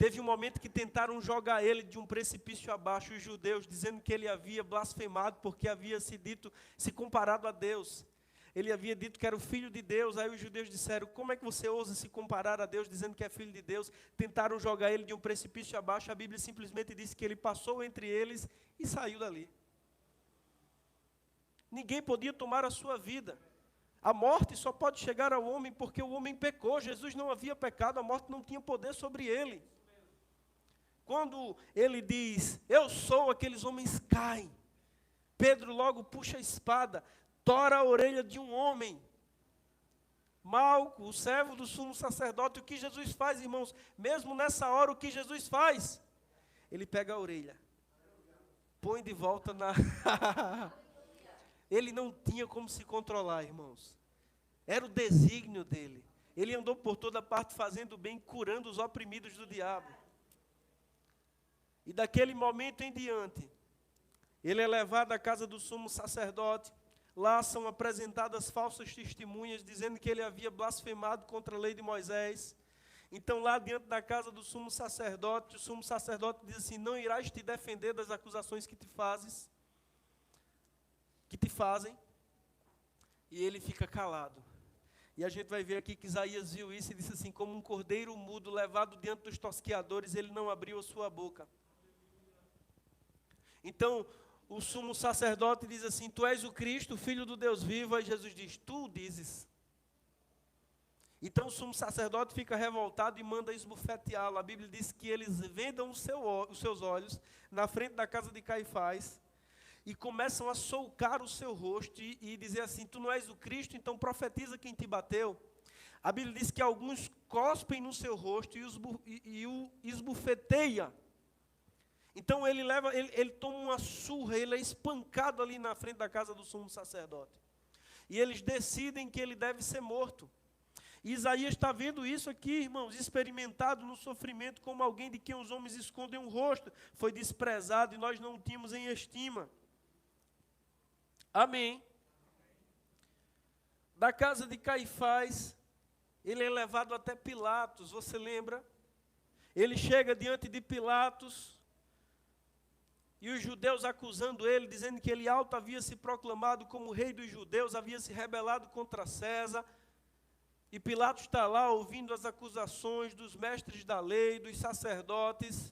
Teve um momento que tentaram jogar ele de um precipício abaixo, os judeus, dizendo que ele havia blasfemado porque havia se comparado a Deus. Ele havia dito que era o filho de Deus. Aí os judeus disseram: como é que você ousa se comparar a Deus dizendo que é filho de Deus? Tentaram jogar ele de um precipício abaixo. A Bíblia simplesmente disse que ele passou entre eles e saiu dali. Ninguém podia tomar a sua vida. A morte só pode chegar ao homem porque o homem pecou. Jesus não havia pecado, a morte não tinha poder sobre ele. Quando ele diz, eu sou, aqueles homens caem. Pedro logo puxa a espada, tora a orelha de um homem. Malco, o servo do sumo sacerdote, o que Jesus faz, irmãos? Mesmo nessa hora, o que Jesus faz? Ele pega a orelha, põe de volta na... Ele não tinha como se controlar, irmãos. Era o desígnio dele. Ele andou por toda parte fazendo bem, curando os oprimidos do diabo. E daquele momento em diante, ele é levado à casa do sumo sacerdote. Lá são apresentadas falsas testemunhas, dizendo que ele havia blasfemado contra a lei de Moisés. Então, lá diante da casa do sumo sacerdote, o sumo sacerdote diz assim: não irás te defender das acusações que te fazem. E ele fica calado. E a gente vai ver aqui que Isaías viu isso e disse assim: como um cordeiro mudo levado diante dos tosqueadores, ele não abriu a sua boca. Então, o sumo sacerdote diz assim: tu és o Cristo, o Filho do Deus vivo. Aí Jesus diz: tu o dizes. Então o sumo sacerdote fica revoltado e manda esbofeteá-lo. A Bíblia diz que eles vendam os seus olhos na frente da casa de Caifás e começam a solcar o seu rosto e dizer assim: tu não és o Cristo, então profetiza quem te bateu. A Bíblia diz que alguns cospem no seu rosto e o esbofeteia. Então ele toma uma surra, ele é espancado ali na frente da casa do sumo sacerdote. E eles decidem que ele deve ser morto. E Isaías está vendo isso aqui, irmãos, experimentado no sofrimento, como alguém de quem os homens escondem o rosto. Foi desprezado e nós não o tínhamos em estima. Amém. Da casa de Caifás, ele é levado até Pilatos, você lembra? Ele chega diante de Pilatos, e os judeus acusando ele, dizendo que ele havia se proclamado como rei dos judeus, havia se rebelado contra César. E Pilatos está lá ouvindo as acusações dos mestres da lei, dos sacerdotes.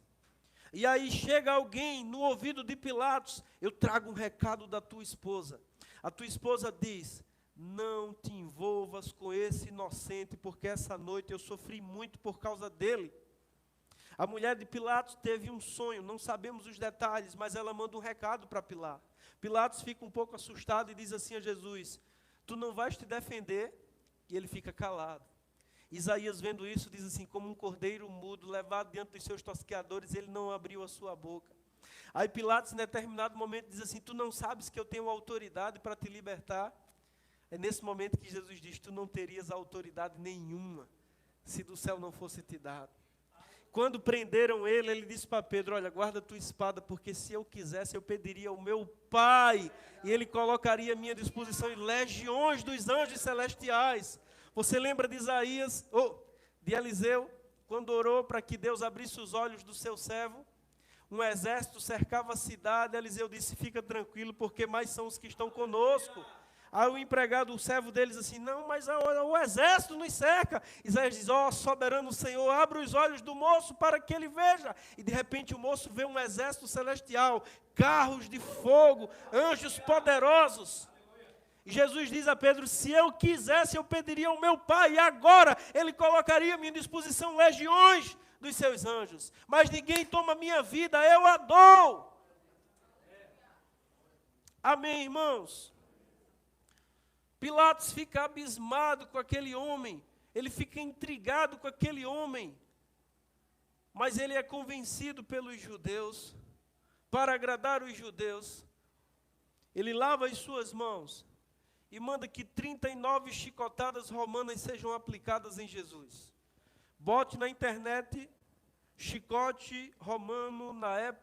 E aí chega alguém no ouvido de Pilatos: eu trago um recado da tua esposa. A tua esposa diz: não te envolvas com esse inocente, porque essa noite eu sofri muito por causa dele. A mulher de Pilatos teve um sonho, não sabemos os detalhes, mas ela manda um recado para Pilatos. Pilatos fica um pouco assustado e diz assim a Jesus: tu não vais te defender? E ele fica calado. Isaías, vendo isso, diz assim: como um cordeiro mudo, levado diante dos seus tosqueadores, ele não abriu a sua boca. Aí Pilatos, em determinado momento, diz assim: tu não sabes que eu tenho autoridade para te libertar? É nesse momento que Jesus diz: tu não terias autoridade nenhuma, se do céu não fosse te dado. Quando prenderam ele, ele disse para Pedro: olha, guarda a tua espada, porque se eu quisesse, eu pediria ao meu Pai, e ele colocaria à minha disposição legiões dos anjos celestiais. Você lembra de de Eliseu, quando orou para que Deus abrisse os olhos do seu servo? Um exército cercava a cidade. Eliseu disse: fica tranquilo, porque mais são os que estão conosco. Aí o empregado, o servo deles, assim: não, mas o exército nos cerca. Isaías diz: ó, soberano Senhor, abre os olhos do moço para que ele veja. E de repente o moço vê um exército celestial, carros de fogo, anjos poderosos. E Jesus diz a Pedro: se eu quisesse, eu pediria ao meu Pai, e agora ele colocaria à minha disposição legiões dos seus anjos. Mas ninguém toma minha vida, eu a dou. Amém, irmãos? Pilatos fica abismado com aquele homem, ele fica intrigado com aquele homem, mas ele é convencido pelos judeus, para agradar os judeus. Ele lava as suas mãos e manda que 39 chicotadas romanas sejam aplicadas em Jesus. Bote na internet chicote romano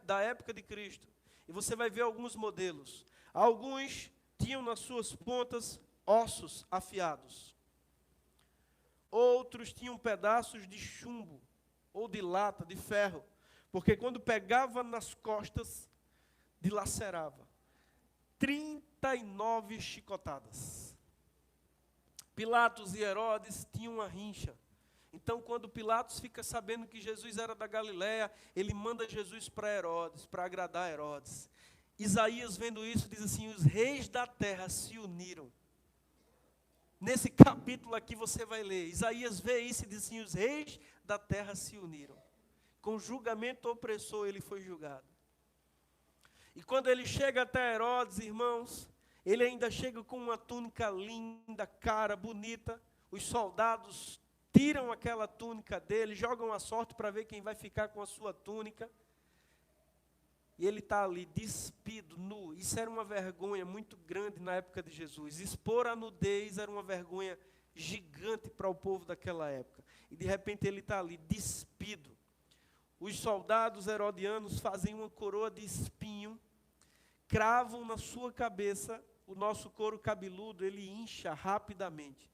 da época de Cristo, e você vai ver alguns modelos. Alguns tinham nas suas pontas ossos afiados. Outros tinham pedaços de chumbo ou de lata, de ferro, porque quando pegava nas costas, dilacerava. 39 chicotadas. Pilatos e Herodes tinham uma rincha. Então, quando Pilatos fica sabendo que Jesus era da Galileia, ele manda Jesus para Herodes, para agradar Herodes. Isaías, vendo isso, diz assim: os reis da terra se uniram. Nesse capítulo aqui você vai ler, Isaías vê isso e diz assim: os reis da terra se uniram. Com julgamento opressor ele foi julgado. E quando ele chega até Herodes, irmãos, ele ainda chega com uma túnica linda, cara, bonita. Os soldados tiram aquela túnica dele, jogam a sorte para ver quem vai ficar com a sua túnica. E ele está ali, despido, nu. Isso era uma vergonha muito grande na época de Jesus. Expor a nudez era uma vergonha gigante para o povo daquela época. E de repente ele está ali, despido. Os soldados herodianos fazem uma coroa de espinho, cravam na sua cabeça, o nosso couro cabeludo, ele incha rapidamente.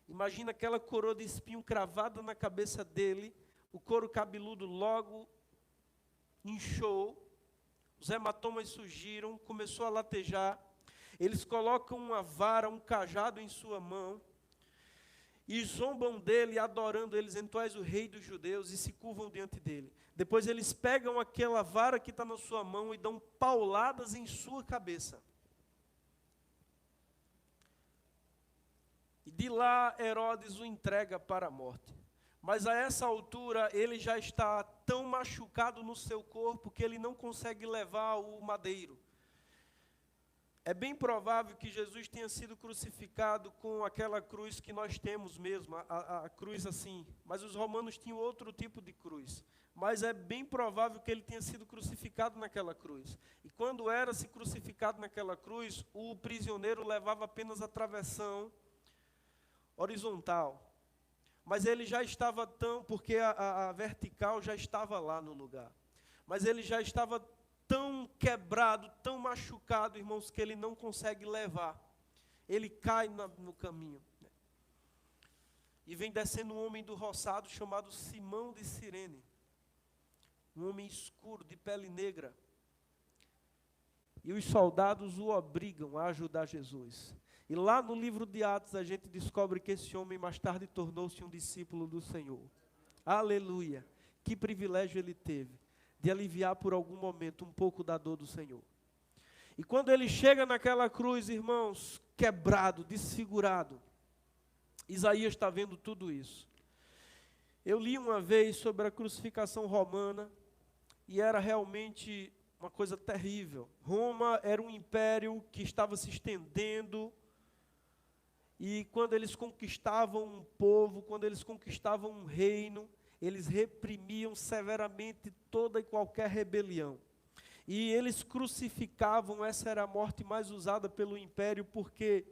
Imagina aquela coroa de espinho cravada na cabeça dele, o couro cabeludo logo inchou, os hematomas surgiram, começou a latejar. Eles colocam uma vara, um cajado em sua mão e zombam dele, adorando eles, então és o rei dos judeus, e se curvam diante dele. Depois eles pegam aquela vara que está na sua mão e dão pauladas em sua cabeça. E de lá Herodes o entrega para a morte. Mas a essa altura ele já está tão machucado no seu corpo que ele não consegue levar o madeiro. É bem provável que Jesus tenha sido crucificado com aquela cruz que nós temos mesmo, a cruz assim. Mas os romanos tinham outro tipo de cruz. Mas é bem provável que ele tenha sido crucificado naquela cruz. E quando era-se crucificado naquela cruz, o prisioneiro levava apenas a travessão horizontal. Mas ele já estava porque a vertical já estava lá no lugar. Mas ele já estava tão quebrado, tão machucado, irmãos, que ele não consegue levar. Ele cai no caminho. E vem descendo um homem do roçado chamado Simão de Cirene. Um homem escuro, de pele negra. E os soldados o obrigam a ajudar Jesus. E lá no livro de Atos a gente descobre que esse homem mais tarde tornou-se um discípulo do Senhor. Aleluia! Que privilégio ele teve de aliviar por algum momento um pouco da dor do Senhor. E quando ele chega naquela cruz, irmãos, quebrado, desfigurado, Isaías está vendo tudo isso. Eu li uma vez sobre a crucificação romana e era realmente uma coisa terrível. Roma era um império que estava se estendendo. E quando eles conquistavam um povo, quando eles conquistavam um reino, eles reprimiam severamente toda e qualquer rebelião. E eles crucificavam, essa era a morte mais usada pelo império, porque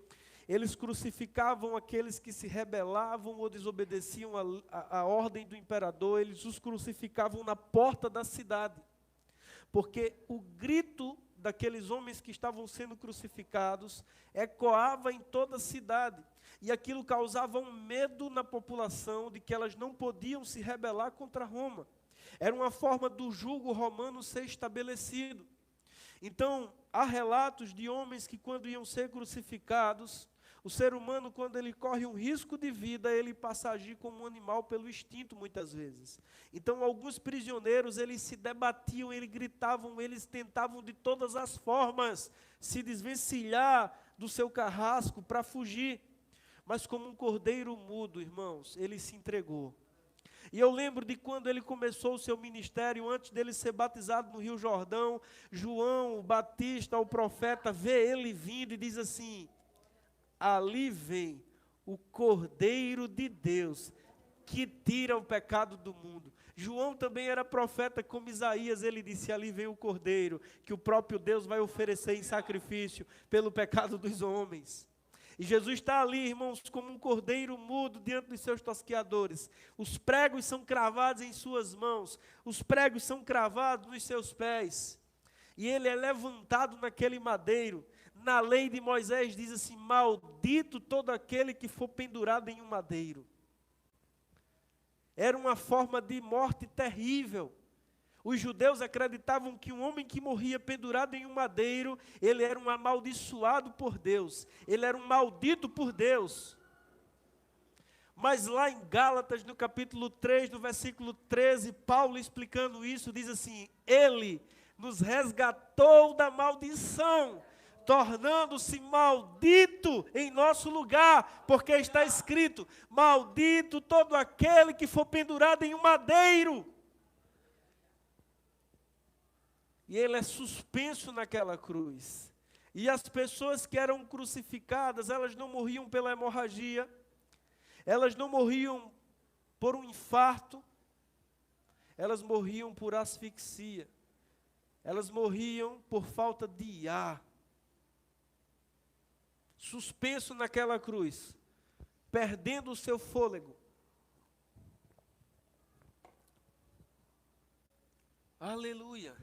eles crucificavam aqueles que se rebelavam ou desobedeciam a ordem do imperador, eles os crucificavam na porta da cidade. Porque o grito daqueles homens que estavam sendo crucificados ecoava em toda a cidade. E aquilo causava um medo na população de que elas não podiam se rebelar contra Roma. Era uma forma do jugo romano ser estabelecido. Então, há relatos de homens que quando iam ser crucificados, o ser humano, quando ele corre um risco de vida, ele passa a agir como um animal pelo instinto, muitas vezes. Então, alguns prisioneiros, eles se debatiam, eles gritavam, eles tentavam de todas as formas se desvencilhar do seu carrasco para fugir. Mas como um cordeiro mudo, irmãos, ele se entregou. E eu lembro de quando ele começou o seu ministério, antes dele ser batizado no Rio Jordão, João, o Batista, o profeta, vê ele vindo e diz assim: ali vem o Cordeiro de Deus, que tira o pecado do mundo. João também era profeta como Isaías, ele disse, ali vem o Cordeiro, que o próprio Deus vai oferecer em sacrifício pelo pecado dos homens. E Jesus está ali, irmãos, como um cordeiro mudo diante dos seus tosqueadores. Os pregos são cravados em suas mãos, os pregos são cravados nos seus pés. E ele é levantado naquele madeiro. Na lei de Moisés diz assim, maldito todo aquele que for pendurado em um madeiro. Era uma forma de morte terrível. Os judeus acreditavam que um homem que morria pendurado em um madeiro, ele era um amaldiçoado por Deus, ele era um maldito por Deus. Mas lá em Gálatas, no capítulo 3, no versículo 13, Paulo explicando isso, diz assim: Ele nos resgatou da maldição, tornando-se maldito em nosso lugar, porque está escrito: maldito todo aquele que for pendurado em um madeiro. E ele é suspenso naquela cruz. E as pessoas que eram crucificadas, elas não morriam pela hemorragia, elas não morriam por um infarto, elas morriam por asfixia, elas morriam por falta de ar. Suspenso naquela cruz, perdendo o seu fôlego. Aleluia.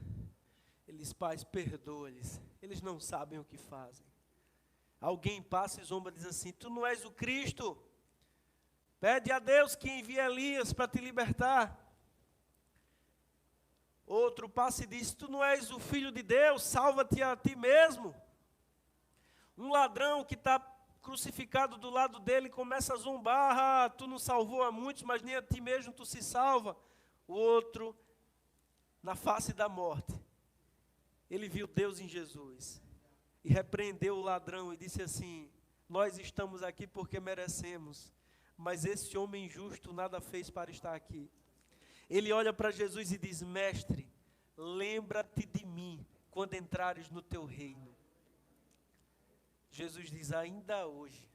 Eles, pais, perdoa-lhes, eles não sabem o que fazem. Alguém passa e zomba, diz assim: tu não és o Cristo? Pede a Deus que envie Elias para te libertar. Outro passa e diz: tu não és o Filho de Deus, salva-te a ti mesmo. Um ladrão que está crucificado do lado dele começa a zombar: ah, tu não salvou a muitos, mas nem a ti mesmo tu se salva. O outro, na face da morte, ele viu Deus em Jesus e repreendeu o ladrão e disse assim: nós estamos aqui porque merecemos, mas esse homem justo nada fez para estar aqui. Ele olha para Jesus e diz: mestre, lembra-te de mim quando entrares no teu reino. Jesus diz: ainda hoje.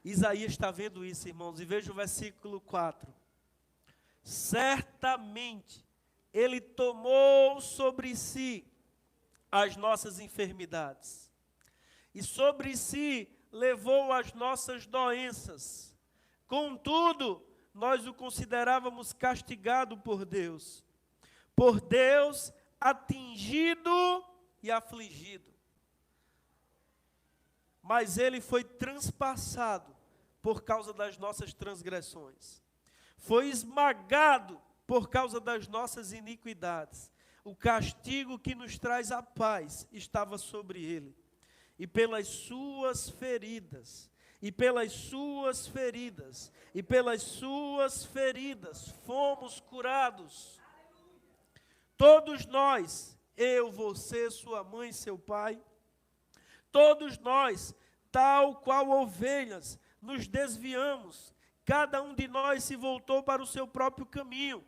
Isaías está vendo isso, irmãos, e veja o versículo 4. Certamente Ele tomou sobre si as nossas enfermidades, e sobre si levou as nossas doenças. Contudo, nós o considerávamos castigado por Deus atingido e afligido. Mas ele foi transpassado por causa das nossas transgressões, foi esmagado por causa das nossas iniquidades. O castigo que nos traz a paz estava sobre ele, e pelas suas feridas fomos curados. Todos nós, eu, você, sua mãe, seu pai, todos nós, tal qual ovelhas, nos desviamos, cada um de nós se voltou para o seu próprio caminho,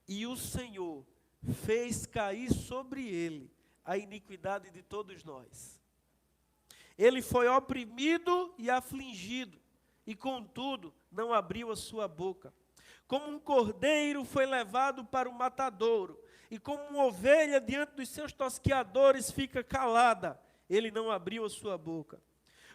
e o Senhor fez cair sobre ele a iniquidade de todos nós. Ele foi oprimido e afligido, e contudo não abriu a sua boca. Como um cordeiro foi levado para o matadouro, e como uma ovelha diante dos seus tosqueadores fica calada, ele não abriu a sua boca.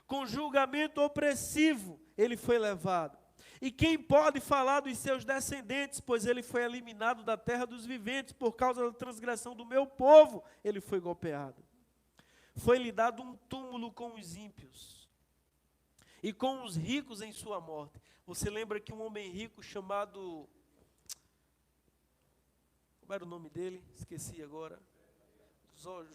Com julgamento opressivo ele foi levado. E quem pode falar dos seus descendentes? Pois ele foi eliminado da terra dos viventes, por causa da transgressão do meu povo, ele foi golpeado. Foi-lhe dado um túmulo com os ímpios, e com os ricos em sua morte. Você lembra que um homem rico chamado... Como era o nome dele? Esqueci agora.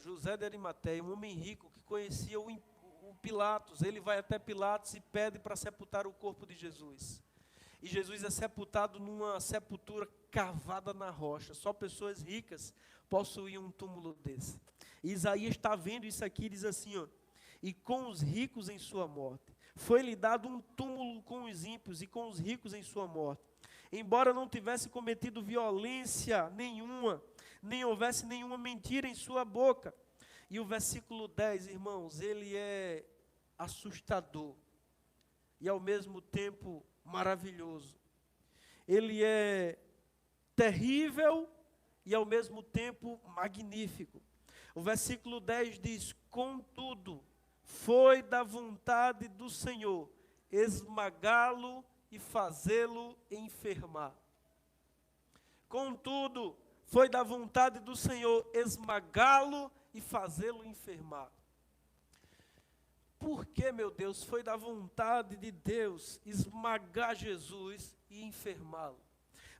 José de Arimateia, um homem rico que conhecia o Pilatos. Ele vai até Pilatos e pede para sepultar o corpo de Jesus. E Jesus é sepultado numa sepultura cavada na rocha. Só pessoas ricas possuíam um túmulo desse. E Isaías está vendo isso aqui e diz assim, ó: e com os ricos em sua morte. Foi-lhe dado um túmulo com os ímpios e com os ricos em sua morte. Embora não tivesse cometido violência nenhuma, nem houvesse nenhuma mentira em sua boca. E o versículo 10, irmãos, ele é assustador e ao mesmo tempo maravilhoso. Ele é terrível e ao mesmo tempo magnífico. O versículo 10 diz: contudo, foi da vontade do Senhor esmagá-lo e fazê-lo enfermar. Contudo, foi da vontade do Senhor esmagá-lo e fazê-lo enfermar. Por que, meu Deus, foi da vontade de Deus esmagar Jesus e enfermá-lo?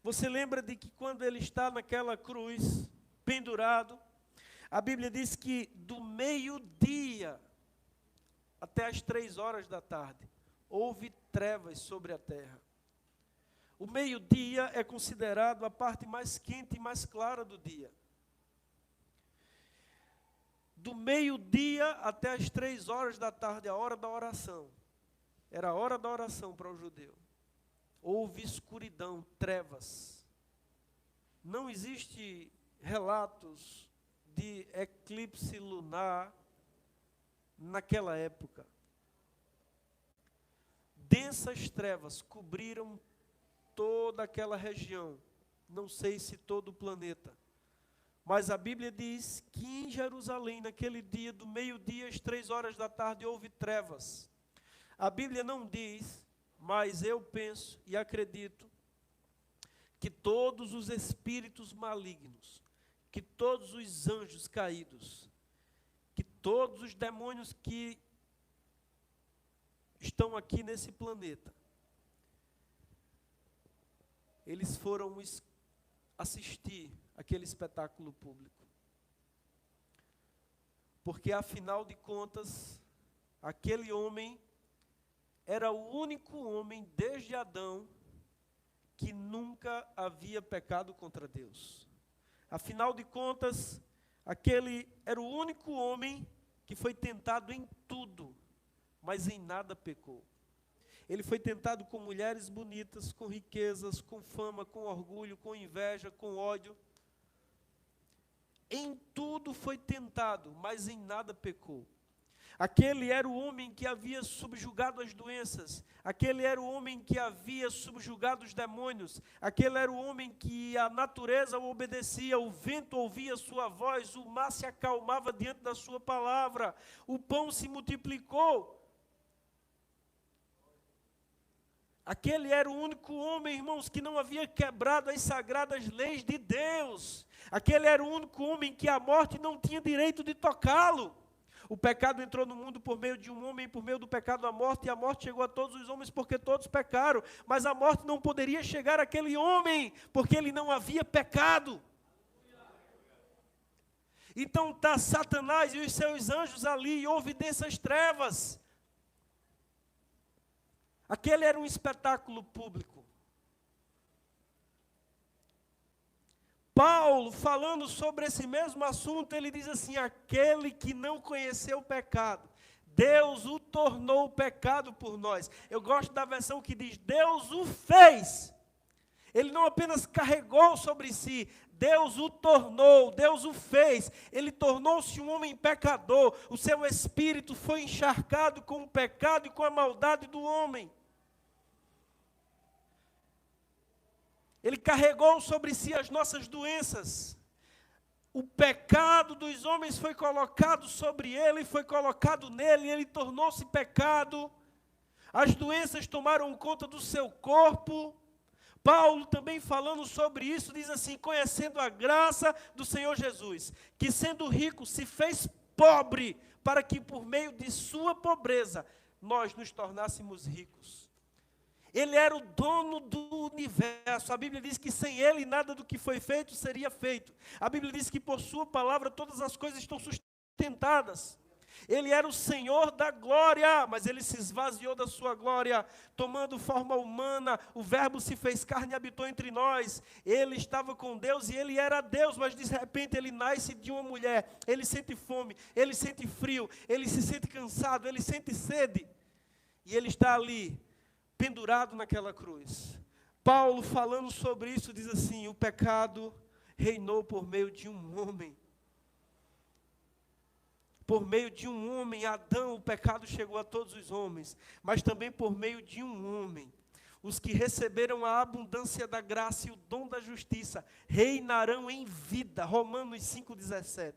Você lembra de que quando ele está naquela cruz, pendurado, a Bíblia diz que do meio-dia até as 3 horas da tarde, houve trevas sobre a terra. O meio-dia é considerado a parte mais quente e mais clara do dia. Do meio-dia até as 3 horas da tarde, a hora da oração. Era a hora da oração para o judeu. Houve escuridão, trevas. Não existe relatos de eclipse lunar naquela época. Densas trevas cobriram toda aquela região. Não sei se todo o planeta. Mas a Bíblia diz que em Jerusalém, naquele dia, do meio-dia às 3 horas da tarde, houve trevas. A Bíblia não diz, mas eu penso e acredito, que todos os espíritos malignos, que todos os anjos caídos, que todos os demônios que estão aqui nesse planeta, eles foram assistir aquele espetáculo público. Porque, afinal de contas, aquele homem era o único homem, desde Adão, que nunca havia pecado contra Deus. Afinal de contas, aquele era o único homem que foi tentado em tudo, mas em nada pecou. Ele foi tentado com mulheres bonitas, com riquezas, com fama, com orgulho, com inveja, com ódio. Em tudo foi tentado, mas em nada pecou. Aquele era o homem que havia subjugado as doenças. Aquele era o homem que havia subjugado os demônios. Aquele era o homem que a natureza o obedecia, o vento ouvia sua voz, o mar se acalmava diante da sua palavra, o pão se multiplicou. Aquele era o único homem, irmãos, que não havia quebrado as sagradas leis de Deus. Aquele era o único homem que a morte não tinha direito de tocá-lo. O pecado entrou no mundo por meio de um homem, por meio do pecado a morte, e a morte chegou a todos os homens porque todos pecaram. Mas a morte não poderia chegar àquele homem, porque ele não havia pecado. Então está Satanás e os seus anjos ali, e houve dessas trevas. Aquele era um espetáculo público. Paulo, falando sobre esse mesmo assunto, ele diz assim: aquele que não conheceu o pecado, Deus o tornou pecado por nós. Eu gosto da versão que diz: Deus o fez. Ele não apenas carregou sobre si, Deus o tornou, Deus o fez. Ele tornou-se um homem pecador. O seu espírito foi encharcado com o pecado e com a maldade do homem. Ele carregou sobre si as nossas doenças. O pecado dos homens foi colocado sobre ele, foi colocado nele, e ele tornou-se pecado. As doenças tomaram conta do seu corpo. Paulo também falando sobre isso, diz assim: conhecendo a graça do Senhor Jesus, que sendo rico se fez pobre, para que por meio de sua pobreza nós nos tornássemos ricos. Ele era o dono do universo. A Bíblia diz que sem ele nada do que foi feito seria feito. A Bíblia diz que por sua palavra todas as coisas estão sustentadas. Ele era o Senhor da glória, mas ele se esvaziou da sua glória, tomando forma humana. O Verbo se fez carne e habitou entre nós. Ele estava com Deus e ele era Deus, mas de repente ele nasce de uma mulher. Ele sente fome, ele sente frio, ele se sente cansado, ele sente sede. E ele está ali, pendurado naquela cruz. Paulo, falando sobre isso, diz assim: o pecado reinou por meio de um homem. Por meio de um homem, Adão, o pecado chegou a todos os homens, mas também por meio de um homem. Os que receberam a abundância da graça e o dom da justiça reinarão em vida. Romanos 5,17.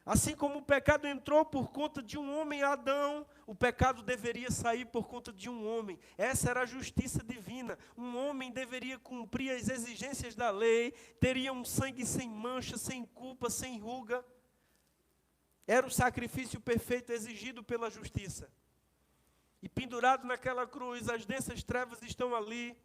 Assim como o pecado entrou por conta de um homem, Adão, o pecado deveria sair por conta de um homem. Essa era a justiça divina. Um homem deveria cumprir as exigências da lei, teria um sangue sem mancha, sem culpa, sem ruga. Era o sacrifício perfeito exigido pela justiça. E pendurado naquela cruz, as densas trevas estão ali.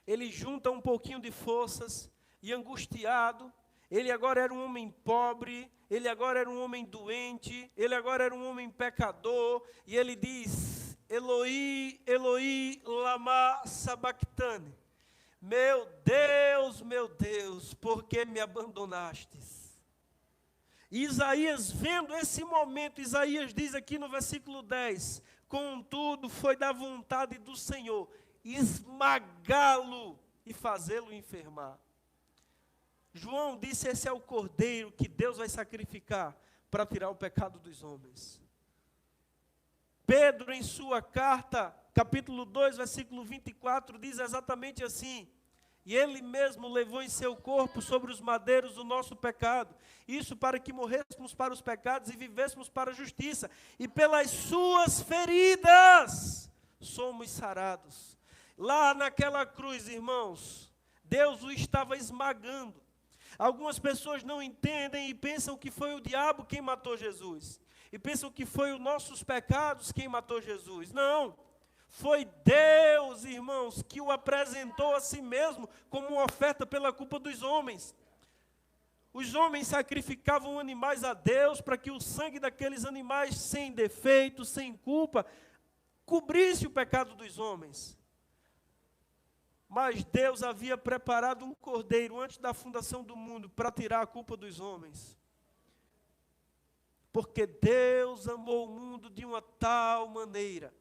Ele junta um pouquinho de forças e angustiado. Ele agora era um homem pobre, ele agora era um homem doente, ele agora era um homem pecador. E ele diz, Eloi, Eloi, lama sabachthani. Meu Deus, por que me abandonastes? Isaías, vendo esse momento, Isaías diz aqui no versículo 10, contudo foi da vontade do Senhor esmagá-lo e fazê-lo enfermar. João disse, esse é o cordeiro que Deus vai sacrificar para tirar o pecado dos homens. Pedro, em sua carta, capítulo 2, versículo 24, diz exatamente assim, e ele mesmo levou em seu corpo sobre os madeiros o nosso pecado, isso para que morrêssemos para os pecados e vivêssemos para a justiça, e pelas suas feridas somos sarados. Lá naquela cruz, irmãos, Deus o estava esmagando. Algumas pessoas não entendem e pensam que foi o diabo quem matou Jesus. E pensam que foi os nossos pecados quem matou Jesus. Não, foi Deus, irmãos, que o apresentou a si mesmo como uma oferta pela culpa dos homens. Os homens sacrificavam animais a Deus para que o sangue daqueles animais sem defeito, sem culpa, cobrisse o pecado dos homens. Mas Deus havia preparado um cordeiro antes da fundação do mundo para tirar a culpa dos homens. Porque Deus amou o mundo de uma tal maneira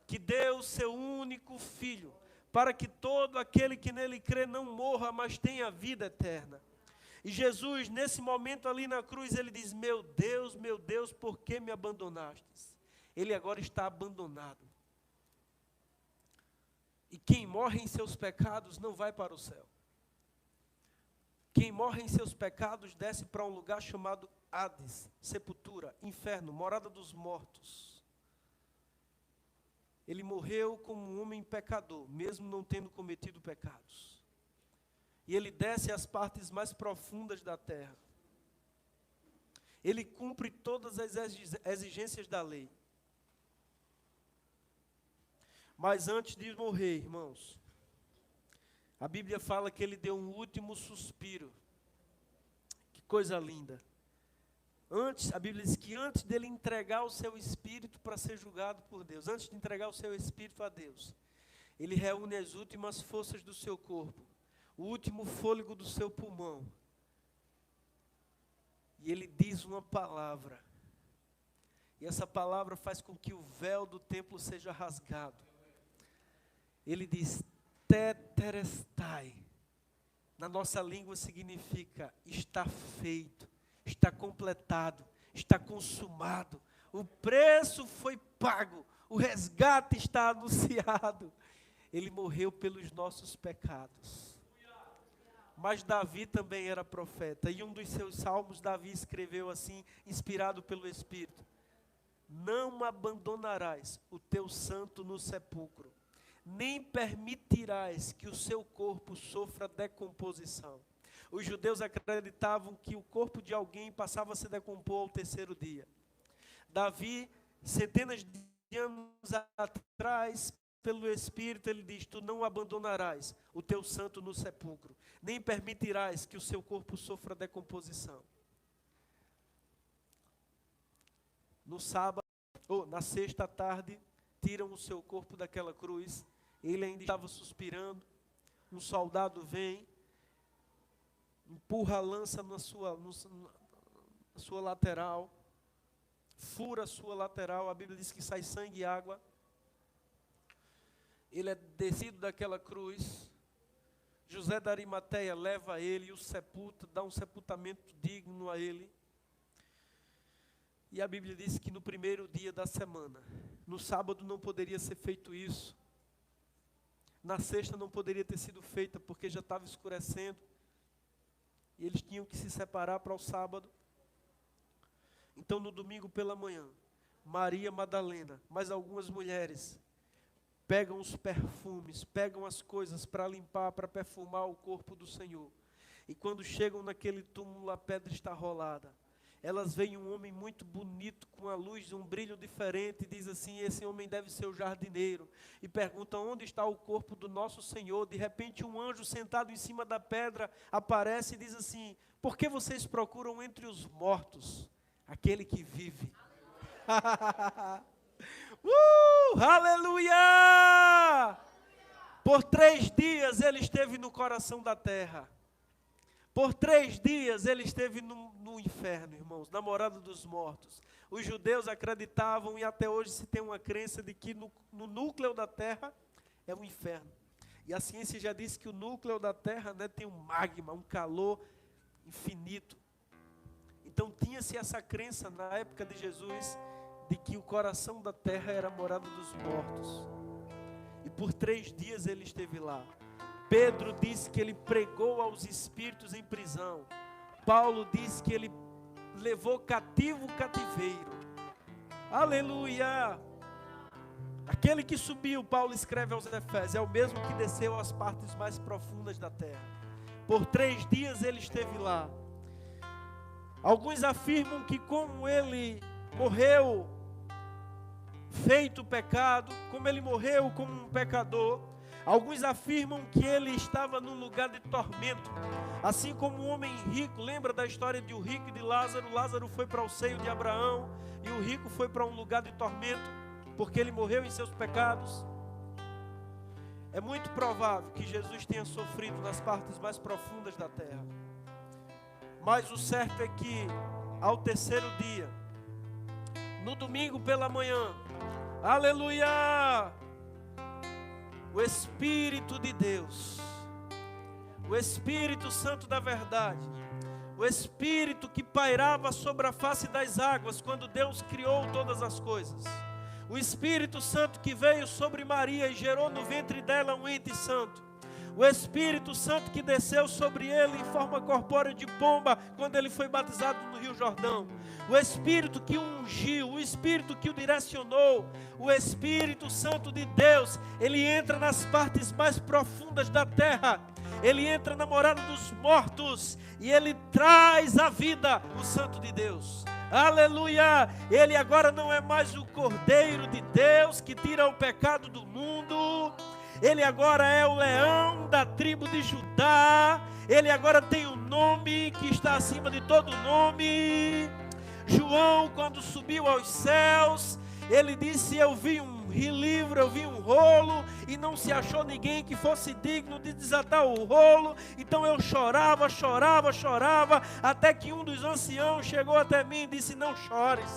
que deu o seu único filho, para que todo aquele que nele crê não morra, mas tenha vida eterna. E Jesus, nesse momento ali na cruz, ele diz, meu Deus, por que me abandonastes? Ele agora está abandonado. E quem morre em seus pecados não vai para o céu. Quem morre em seus pecados desce para um lugar chamado Hades, sepultura, inferno, morada dos mortos. Ele morreu como um homem pecador, mesmo não tendo cometido pecados. E ele desce às partes mais profundas da terra. Ele cumpre todas as exigências da lei. Mas antes de morrer, irmãos, a Bíblia fala que ele deu um último suspiro. Que coisa linda. A Bíblia diz que antes dele entregar o seu espírito para ser julgado por Deus, antes de entregar o seu espírito a Deus, ele reúne as últimas forças do seu corpo, o último fôlego do seu pulmão. E ele diz uma palavra. E essa palavra faz com que o véu do templo seja rasgado. Ele diz, tetelestai. Na nossa língua significa, está feito, está completado, está consumado. O preço foi pago, o resgate está anunciado. Ele morreu pelos nossos pecados. Mas Davi também era profeta. E um dos seus salmos, Davi escreveu assim, inspirado pelo Espírito. Não abandonarás o teu santo no sepulcro, nem permitirás que o seu corpo sofra decomposição. Os judeus acreditavam que o corpo de alguém passava a se decompor ao terceiro dia. Davi, centenas de anos atrás, pelo Espírito, ele diz, tu não abandonarás o teu santo no sepulcro, nem permitirás que o seu corpo sofra decomposição. No sábado, ou na sexta tarde, tiram o seu corpo daquela cruz, ele ainda estava suspirando, um soldado vem, empurra a lança na sua lateral, fura a sua lateral, a Bíblia diz que sai sangue e água, ele é descido daquela cruz, José da Arimateia leva ele e o sepulta, dá um sepultamento digno a ele, e a Bíblia diz que no primeiro dia da semana, no sábado não poderia ser feito isso, na sexta não poderia ter sido feita porque já estava escurecendo, e eles tinham que se separar para o sábado. Então no domingo pela manhã, Maria Madalena, mais algumas mulheres, pegam os perfumes, pegam as coisas para limpar, para perfumar o corpo do Senhor. E quando chegam naquele túmulo, a pedra está rolada. elas veem um homem muito bonito, com a luz, um brilho diferente, e diz assim: esse homem deve ser o jardineiro. E perguntam: onde está o corpo do nosso Senhor? De repente um anjo sentado em cima da pedra aparece e diz assim: por que vocês procuram entre os mortos aquele que vive? Aleluia! Por 3 dias ele esteve no coração da terra. Por 3 dias ele esteve no inferno, irmãos, na morada dos mortos. Os judeus acreditavam, e até hoje se tem uma crença de que no núcleo da terra é o inferno. E a ciência já disse que o núcleo da terra, né, tem um magma, um calor infinito. Então tinha-se essa crença na época de Jesus, de que o coração da terra era a morada dos mortos. E por 3 dias ele esteve lá. Pedro disse que ele pregou aos espíritos em prisão. Paulo disse que ele levou cativo o cativeiro. Aleluia! Aquele que subiu, Paulo escreve aos Efésios, é o mesmo que desceu às partes mais profundas da terra. Por 3 dias ele esteve lá. Alguns afirmam que como ele morreu feito pecado, como ele morreu como um pecador, alguns afirmam que ele estava num lugar de tormento, assim como um homem rico. Lembra da história de o rico e de Lázaro? Lázaro foi para o seio de Abraão e o rico foi para um lugar de tormento, porque ele morreu em seus pecados. É muito provável que Jesus tenha sofrido nas partes mais profundas da terra, mas o certo é que ao 3º dia, no domingo pela manhã, aleluia, o Espírito de Deus, o Espírito Santo da verdade, o Espírito que pairava sobre a face das águas quando Deus criou todas as coisas, o Espírito Santo que veio sobre Maria e gerou no ventre dela um ente santo, o Espírito Santo que desceu sobre ele em forma corpórea de pomba quando ele foi batizado no Rio Jordão, o Espírito que o ungiu, o Espírito que o direcionou, o Espírito Santo de Deus, ele entra nas partes mais profundas da terra, ele entra na morada dos mortos e ele traz à vida o Santo de Deus. Aleluia! Ele agora não é mais o Cordeiro de Deus que tira o pecado do mundo. Ele agora é o leão da tribo de Judá. Ele agora tem um nome que está acima de todo nome. João, quando subiu aos céus, ele disse: eu vi um livro, eu vi um rolo, e não se achou ninguém que fosse digno de desatar o rolo. Então eu chorava, até que um dos anciãos chegou até mim e disse: não chores,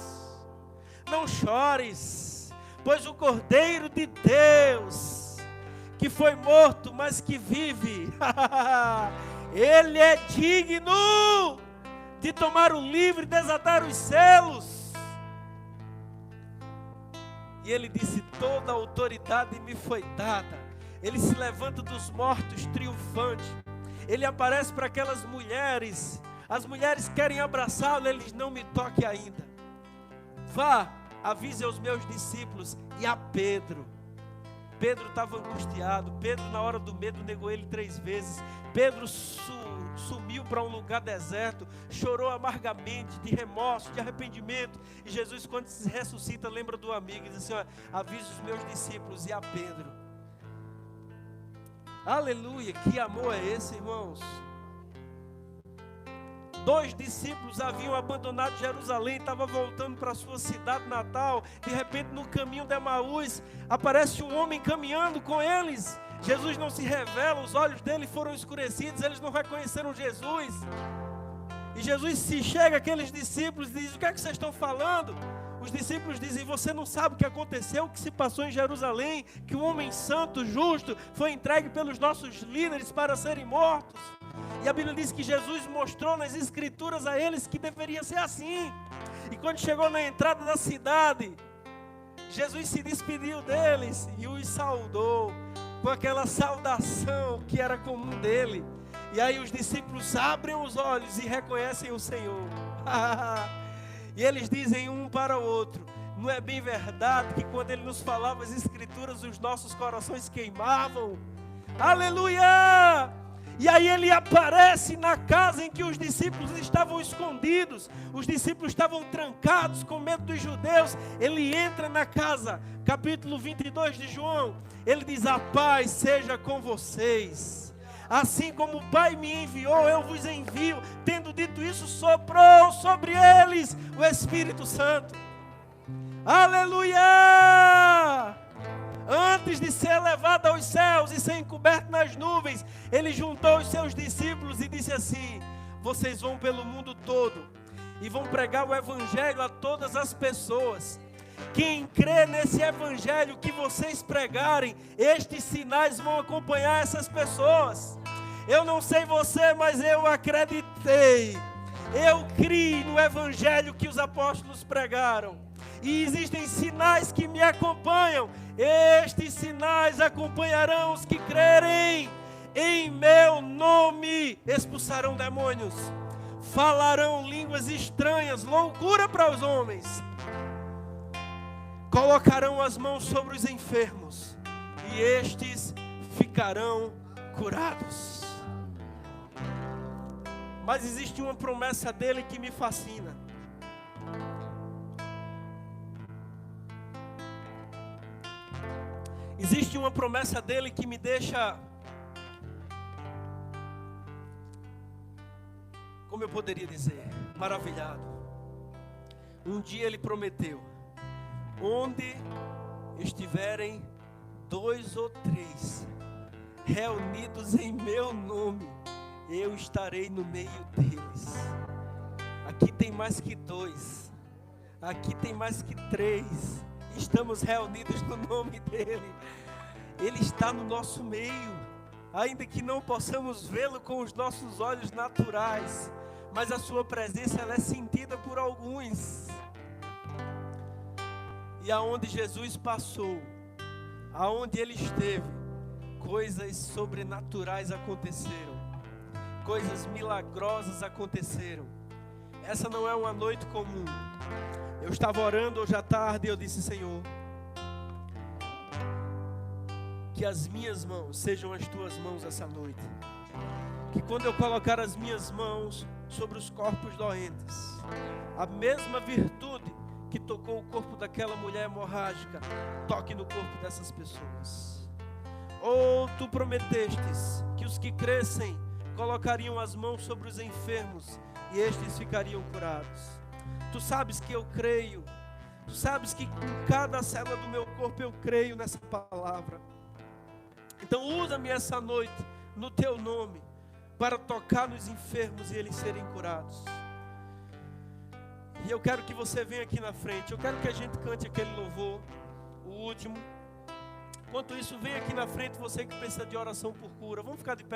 não chores, pois o Cordeiro de Deus, que foi morto, mas que vive, ele é digno de tomar o livro e desatar os selos. E ele disse: toda a autoridade me foi dada. Ele se levanta dos mortos triunfante. Ele aparece para aquelas mulheres. As mulheres querem abraçá-lo. Ele diz: não me toque ainda. Vá, avise aos meus discípulos. E a Pedro. Pedro estava angustiado. Pedro, na hora do medo, negou ele 3 vezes. Pedro sumiu para um lugar deserto, chorou amargamente, de remorso, de arrependimento. E Jesus, quando se ressuscita, lembra do amigo e diz assim: avise os meus discípulos e a Pedro. Aleluia, que amor é esse, irmãos? 2 discípulos haviam abandonado Jerusalém, estavam voltando para a sua cidade natal. De repente, no caminho de Emaús, aparece um homem caminhando com eles. Jesus não se revela, os olhos dele foram escurecidos, eles não reconheceram Jesus. E Jesus se chega àqueles discípulos e diz: o que é que vocês estão falando? Os discípulos dizem: você não sabe o que aconteceu, o que se passou em Jerusalém, que um homem santo, justo, foi entregue pelos nossos líderes para serem mortos. E a Bíblia diz que Jesus mostrou nas Escrituras a eles que deveria ser assim. E quando chegou na entrada da cidade, Jesus se despediu deles e os saudou com aquela saudação que era comum dele. E aí os discípulos abrem os olhos e reconhecem o Senhor. E eles dizem um para o outro: não é bem verdade que quando ele nos falava as Escrituras, os nossos corações queimavam? Aleluia! E aí ele aparece na casa em que os discípulos estavam escondidos. Os discípulos estavam trancados com medo dos judeus. Ele entra na casa, capítulo 22 de João. Ele diz: a paz seja com vocês. Assim como o Pai me enviou, eu vos envio. Tendo dito isso, soprou sobre eles o Espírito Santo. Aleluia! Antes de ser levado aos céus e ser encoberto nas nuvens, ele juntou os seus discípulos e disse assim: vocês vão pelo mundo todo e vão pregar o evangelho a todas as pessoas. Quem crê nesse evangelho que vocês pregarem, estes sinais vão acompanhar essas pessoas. Eu não sei você, mas eu acreditei. Eu criei no evangelho que os apóstolos pregaram. E existem sinais que me acompanham. Estes sinais acompanharão os que crerem. Em meu nome expulsarão demônios. Falarão línguas estranhas, loucura para os homens. Colocarão as mãos sobre os enfermos e estes ficarão curados. Mas existe uma promessa dele que me fascina. Existe uma promessa dele que me deixa, como eu poderia dizer, maravilhado. Um dia ele prometeu: onde estiverem 2 ou 3 reunidos em meu nome, eu estarei no meio deles. Aqui tem mais que 2, aqui tem mais que 3. Estamos reunidos no nome dele. Ele está no nosso meio, ainda que não possamos vê-lo com os nossos olhos naturais, mas a sua presença ela é sentida por alguns. E aonde Jesus passou, aonde ele esteve, coisas sobrenaturais aconteceram, coisas milagrosas aconteceram. Essa não é uma noite comum. Eu estava orando hoje à tarde e eu disse: Senhor, que as minhas mãos sejam as tuas mãos essa noite. Que quando eu colocar as minhas mãos sobre os corpos doentes, a mesma virtude que tocou o corpo daquela mulher hemorrágica, toque no corpo dessas pessoas. Ou tu prometestes que os que crescem colocariam as mãos sobre os enfermos e estes ficariam curados. Tu sabes que eu creio. Tu sabes que em cada célula do meu corpo eu creio nessa palavra. Então usa-me essa noite no teu nome para tocar nos enfermos e eles serem curados. E eu quero que você venha aqui na frente. Eu quero que a gente cante aquele louvor, o último. Enquanto isso, vem aqui na frente você que precisa de oração por cura. Vamos ficar de pé.